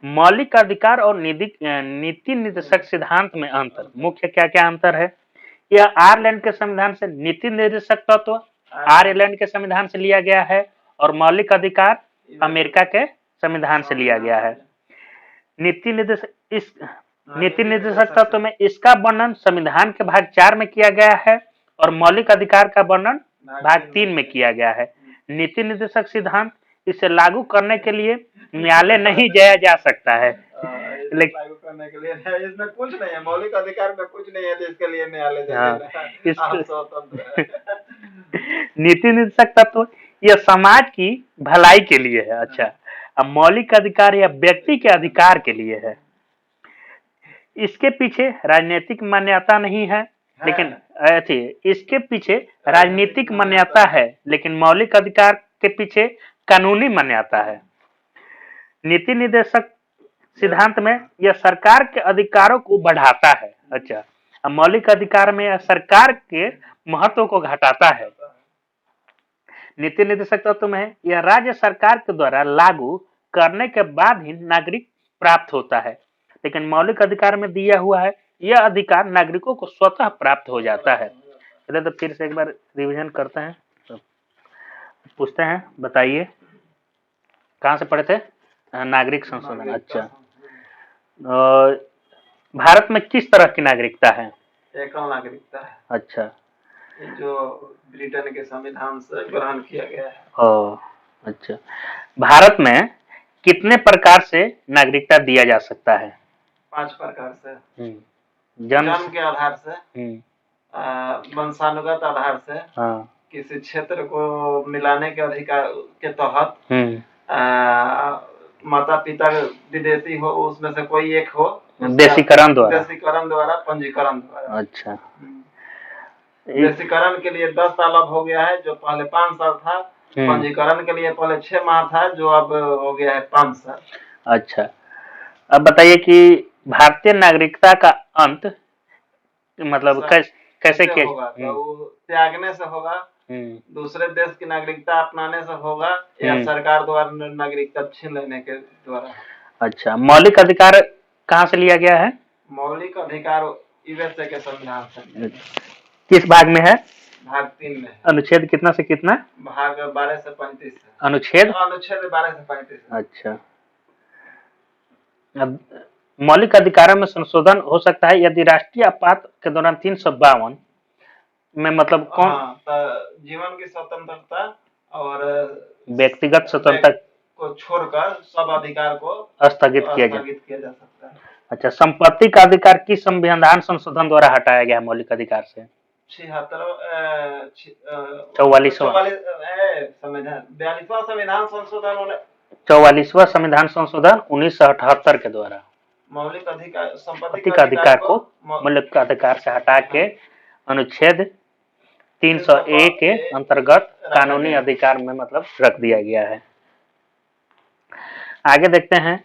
मौलिक अधिकार और नीति निर्देशक सिद्धांत में अंतर, मुख्य क्या क्या अंतर है? यह आयरलैंड के संविधान से नीति निर्देशक तत्व आयरलैंड के संविधान से लिया गया है और मौलिक अधिकार अमेरिका के संविधान से लिया गया है। नीति निर्देशक तत्व में इसका वर्णन संविधान के भाग 4 में किया गया है और मौलिक अधिकार का वर्णन भाग 3 में किया गया है। नीति निर्देशक सिद्धांत इसे लागू करने के लिए न्यायालय नहीं जाया जा सकता है। लागू करने के लिए इसमें कुछ नहीं है, मौलिक अधिकार में कुछ नहीं है, तो इसके लिए न्यायालय नीति निर्देशक तत्व यह समाज की भलाई के लिए है। अच्छा, अब मौलिक अधिकार या व्यक्ति के अधिकार के लिए है। इसके पीछे राजनीतिक मान्यता नहीं है, लेकिन इसके पीछे राजनीतिक मान्यता है, लेकिन मौलिक अधिकार के पीछे कानूनी मान्यता है। नीति निर्देशक सिद्धांत में यह सरकार के अधिकारों को बढ़ाता है। अच्छा, अब मौलिक अधिकार में यह सरकार के महत्व को घटाता है। नीति निर्देशक तत्व में यह राज्य सरकार के द्वारा लागू करने के बाद ही नागरिक प्राप्त होता है, लेकिन मौलिक अधिकार में दिया हुआ है यह अधिकार नागरिकों को स्वतः प्राप्त हो जाता है। तो फिर से एक बार रिवीजन करते हैं, तो पूछते हैं, बताइए कहाँ से पढ़े थे? नागरिक संशोधन। अच्छा, भारत में किस तरह की नागरिकता है? एकल नागरिकता है। अच्छा, जो ब्रिटेन के संविधान से ग्रहण किया गया है। अच्छा, भारत में कितने प्रकार से नागरिकता दिया जा सकता है? 5 प्रकार से। जन्म के आधार से, वंशानुगत आधार से, किसी क्षेत्र को मिलाने के अधिकार के तहत, माता पिता विदेशी हो उसमें से कोई एक हो, देशीकरण द्वारा, पंजीकरण द्वारा। अच्छा, देशीकरण के लिए 10 साल अब हो गया है, जो पहले 5 साल था। पंजीकरण के लिए पहले 6 माह था, जो अब हो गया है 5 साल। अच्छा, अब बताइए कि भारतीय नागरिकता का अंत मतलब कैसे किया होगा? तो त्यागने से होगा, दूसरे देश की नागरिकता अपनाने से होगा, या सरकार द्वारा नागरिकता छीन लेने के द्वारा। अच्छा, मौलिक अधिकार कहाँ से लिया गया है? मौलिक अधिकार यूएसए के संविधान से। किस भाग में है? भाग 3 में। अनुच्छेद कितना से कितना? भाग 12 से 35। अनुच्छेद 12 से 35। अच्छा, अब मौलिक अधिकारों में संशोधन हो सकता है यदि राष्ट्रीय आपात के दौरान 352 में मतलब कौन? जीवन की स्वतंत्रता और व्यक्तिगत स्वतंत्रता को छोड़कर सब अधिकार को स्थगित किया जा सकता है। अच्छा, संपत्ति का अधिकार किस संविधान संशोधन द्वारा हटाया गया मौलिक अधिकार से? 42वां संविधान संशोधन 44वां संविधान संशोधन 1978 के द्वारा मौलिक अधिकार संपत्ति का अधिकार को मौलिक अधिकार से हटा के अनुच्छेद 301 के अंतर्गत कानूनी अधिकार में मतलब रख दिया गया है। आगे देखते हैं,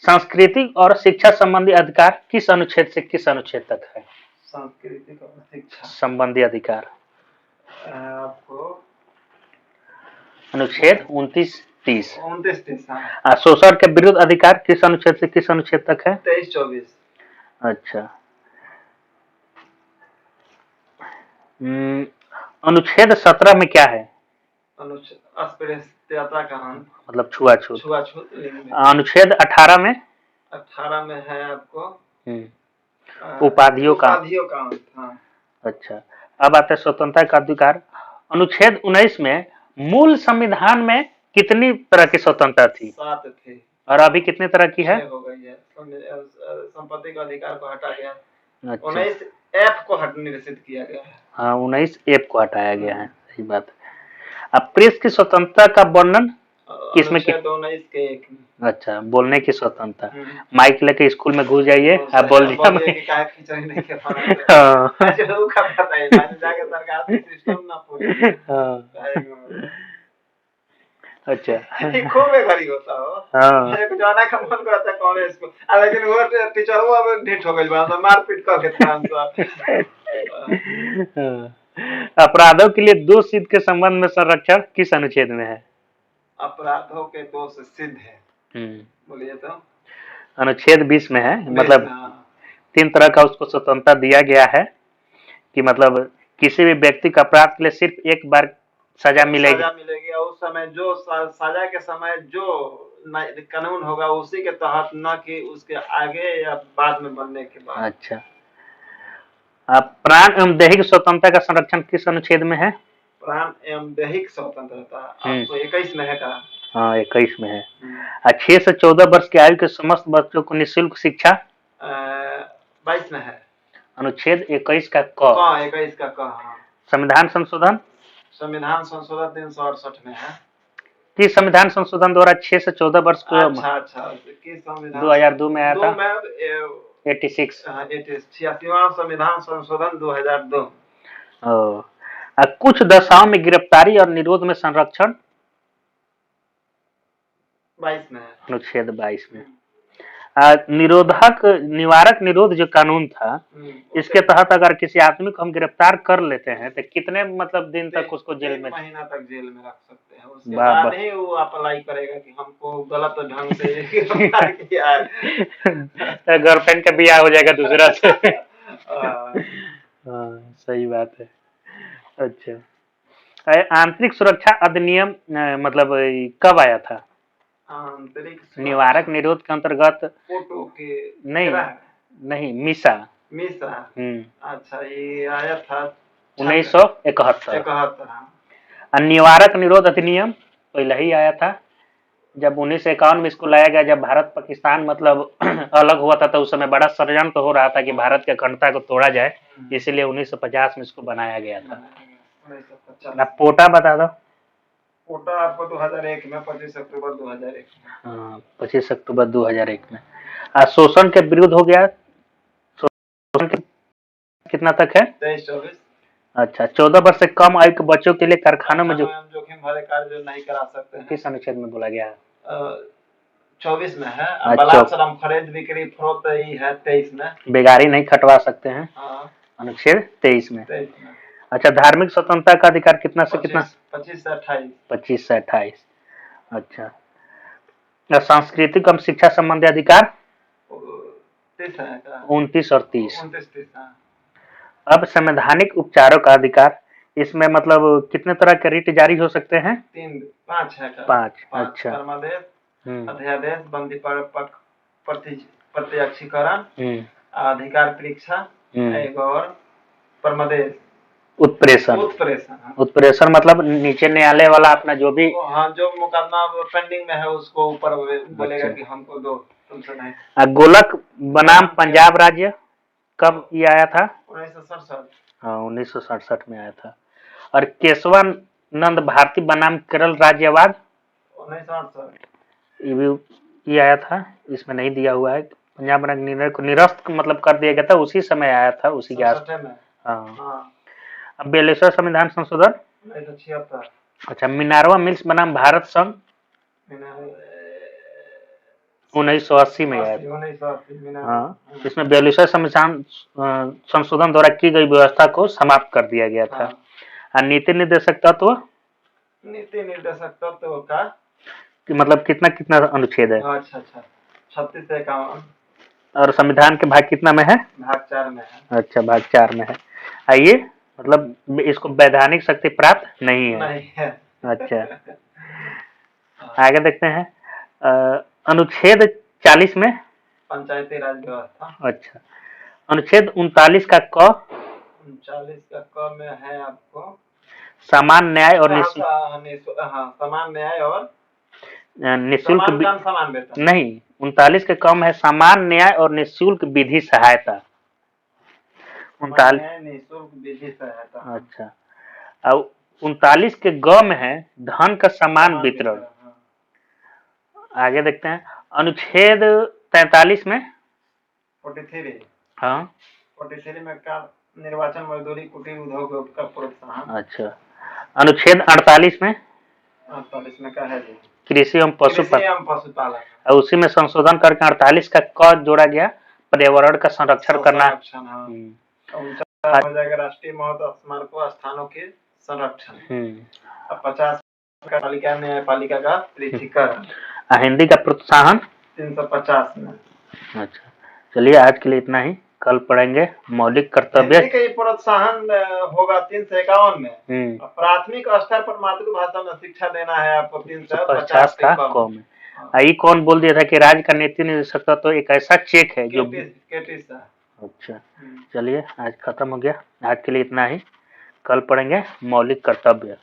संस्कृति और शिक्षा संबंधी अधिकार किस अनुच्छेद से किस अनुच्छेद तक है? सांस्कृतिक और शिक्षा संबंधी अधिकार आपको अनुच्छेद 29-30। 29-30। शोषण के विरुद्ध अधिकार किस अनुच्छेद से किस अनुच्छेद तक है? 23-24। अच्छा, अनुच्छेद 17 में क्या है? अनुच्छेद अस्पृश्यता का मतलब छुआछूत। अनुच्छेद 18 में? 18 में है आपको उपाधियों का। अच्छा, अब आते हैं स्वतंत्रता का अधिकार। अनुच्छेद 19 में मूल संविधान में कितनी तरह की स्वतंत्रता थी? 7 थी। और अभी कितने तरह की है? हो गई है। संपत्ति का अधिकार को हटा गया। 19F को निरसित किया गया है। हाँ, 19F को हटाया गया है, सही बात। अब प्रेस की स्वतंत्रता का वर्णन किसमें? 19 के 1 में। अच्छा, बोलने की स्वतंत्रता। माइक लेके स्कूल में घुस जाइए, आप बोल दिया अच्छा, खूब घड़ी होता हो। मेरे को जाना का मन करता है कॉलेज को, लेकिन वो टीचर वो अब ढीठ हो गई, मारपीट करके। अपराधों के लिए दोष सिद्ध के संबंध में संरक्षण किस अनुच्छेद में है? अपराधों के दोष सिद्ध है, बोलिए तो। अनुच्छेद 20 में है। मतलब 3 तरह का उसको स्वतंत्रता दिया गया है कि मतलब किसी भी व्यक्ति का अपराध के लिए सिर्फ एक बार सजा मिलेगी। और उस समय जो सजा के समय जो कानून होगा उसी के तहत, न कि उसके आगे या बाद में बनने के बाद। अच्छा, प्राण एवं दैहिक स्वतंत्रता का संरक्षण किस अनुच्छेद में है? प्राण एवं दैहिक स्वतंत्रता आपको 21 में है का? हाँ, 21 में है। 6 से 14 वर्ष की आयु के समस्त बच्चों को निःशुल्क शिक्षा 22 में है। अनुच्छेद 21 का क। 21 का क। संविधान संशोधन 368 में है। किस संविधान संशोधन द्वारा 6 से 14 वर्ष को? अच्छा, किस संविधान? 2002 में आया था। 86। 86वां संविधान संशोधन 2002। कुछ दशाओं में गिरफ्तारी और निरोध में संरक्षण 22 में है। अनुच्छेद 22 में। निरोधक निवारक निरोध जो कानून था, इसके तहत अगर किसी आदमी को हम गिरफ्तार कर लेते हैं तो कितने मतलब दिन तक उसको जेल में, 1 महीना तक जेल में रख सकते हैं। उसके बाद ही वो अप्लाई करेगा कि हमको गलत ढंग से गिरफ्तार किया है। गर्लफ्रेंड का ब्याह हो जाएगा दूसरा से। सही बात है। अच्छा, आंतरिक सुरक्षा अधिनियम मतलब कब आया था? आंतरिक निवारक निरोध के अंतर्गत फोटो के नहीं मिसा। अच्छा, ये आया था 1971। निवारक निरोध अधिनियम पहले ही आया था, जब 1951 में इसको लाया गया, जब भारत पाकिस्तान मतलब अलग हुआ था, तो उस समय बड़ा षड्यंत्र हो रहा था कि भारत की अखंडता को तोड़ा जाए, इसीलिए 1950 में इसको बनाया गया था। आप पोटा बता दो। पोटा आपको 2001 में 25 अक्टूबर 2001 में। हाँ, 25 अक्टूबर 2001 में। शोषण के विरुद्ध हो गया। शोषण कितना तक है? 23-24। अच्छा, 14 वर्ष से कम आयु के बच्चों के लिए कारखानों में जो जोखिम भरे कार्य नहीं करा सकते हैं। किस अनुच्छेद में बोला गया है? 24 में है। बलात् श्रम खरीद बिक्री फरोख्त ही है 23 में। बेगारी नहीं खटवा सकते हैं, अनुच्छेद 23 में। अच्छा, धार्मिक स्वतंत्रता का अधिकार कितना से कितना? 25 से 28। 25 से 28। अच्छा, सांस्कृतिक एवं शिक्षा संबंधी अधिकार 29 और 30। अब संवैधानिक उपचारों का अधिकार, इसमें मतलब कितने तरह के रिट जारी हो सकते हैं? 5 है। 5। अच्छा, परमादेश, अध्यादेश, बंदी प्रत्यक्षीकरण, अधिकार परीक्षा और परमादेश उत्प्रेषण मतलब नीचे न्यायालय वाला अपना जो भी जो मुकदमा पेंडिंग में है उसको ऊपर बोलेगा कि हमको दो, तुमसे नहीं। गोलक बनाम पंजाब राज्य कब ये आया था? 1967। हाँ, 1967 में आया था। और केशवानंद भारती बनाम केरल राज्यवाद 1968। ये आया था, इसमें नहीं दिया हुआ है। पंजाब निर्णय को निरस्त मतलब कर दिया गया था, उसी समय आया था, उसी के आसपास। हाँ। अब 42वां संविधान संशोधन 1976। अच्छा, मिनारवा मिल्स बनाम भारत संघ 1980 में आया था। हाँ, इसमें 42वां संविधान संशोधन द्वारा की गई व्यवस्था को समाप्त कर दिया गया था। नीति निर्देशक तत्व का कि मतलब कितना कितना अनुच्छेद है? अच्छा 36 से 51। और संविधान के भाग कितना में है? भाग 4 में है। अच्छा, भाग 4 में है। आइए, मतलब इसको वैधानिक शक्ति प्राप्त नहीं है। अच्छा, आगे देखते हैं। अनुच्छेद 40 में पंचायती राज व्यवस्था। अच्छा, अनुच्छेद 39 का क 39 का क में है आपको समान न्याय और समान न्याय और निःशुल्क समान वेतन नहीं, 39 के कम है समान न्याय और निःशुल्क विधि सहायता। 39 निःशुल्क विधि सहायता। अच्छा, अब 39 के ग में है धन का समान वितरण। आगे देखते हैं, अनुच्छेद 43 में 43। हाँ, 43 में का निर्वाचन, मजदूरी, कुटीर उद्योग का प्रोत्साहन। अच्छा, अनुच्छेद 48 में 48 में क्या है? कृषि एवं पशुपालन। और उसी में संशोधन करके 48 का क जोड़ा गया, पर्यावरण का संरक्षण करना। हो जाएगा राष्ट्रीय महत्व स्मारकों स्थानों के संरक्षण। अब 50 का पालिका न्यायपालिका का पृथकीकरण। हिंदी का प्रोत्साहन 350 में। अच्छा, चलिए आज के लिए इतना ही, कल पढ़ेंगे मौलिक कर्तव्य। हिंदी का प्रोत्साहन होगा 351 में। प्राथमिक स्तर पर मातृभाषा में शिक्षा देना है आपको 350 का कम है। ये कौन बोल दिया था कि राज्य का नीति निर्देशक तो एक ऐसा चेक है जो अच्छा, चलिए आज खत्म हो गया, आज के लिए इतना ही, कल पढ़ेंगे मौलिक कर्तव्य।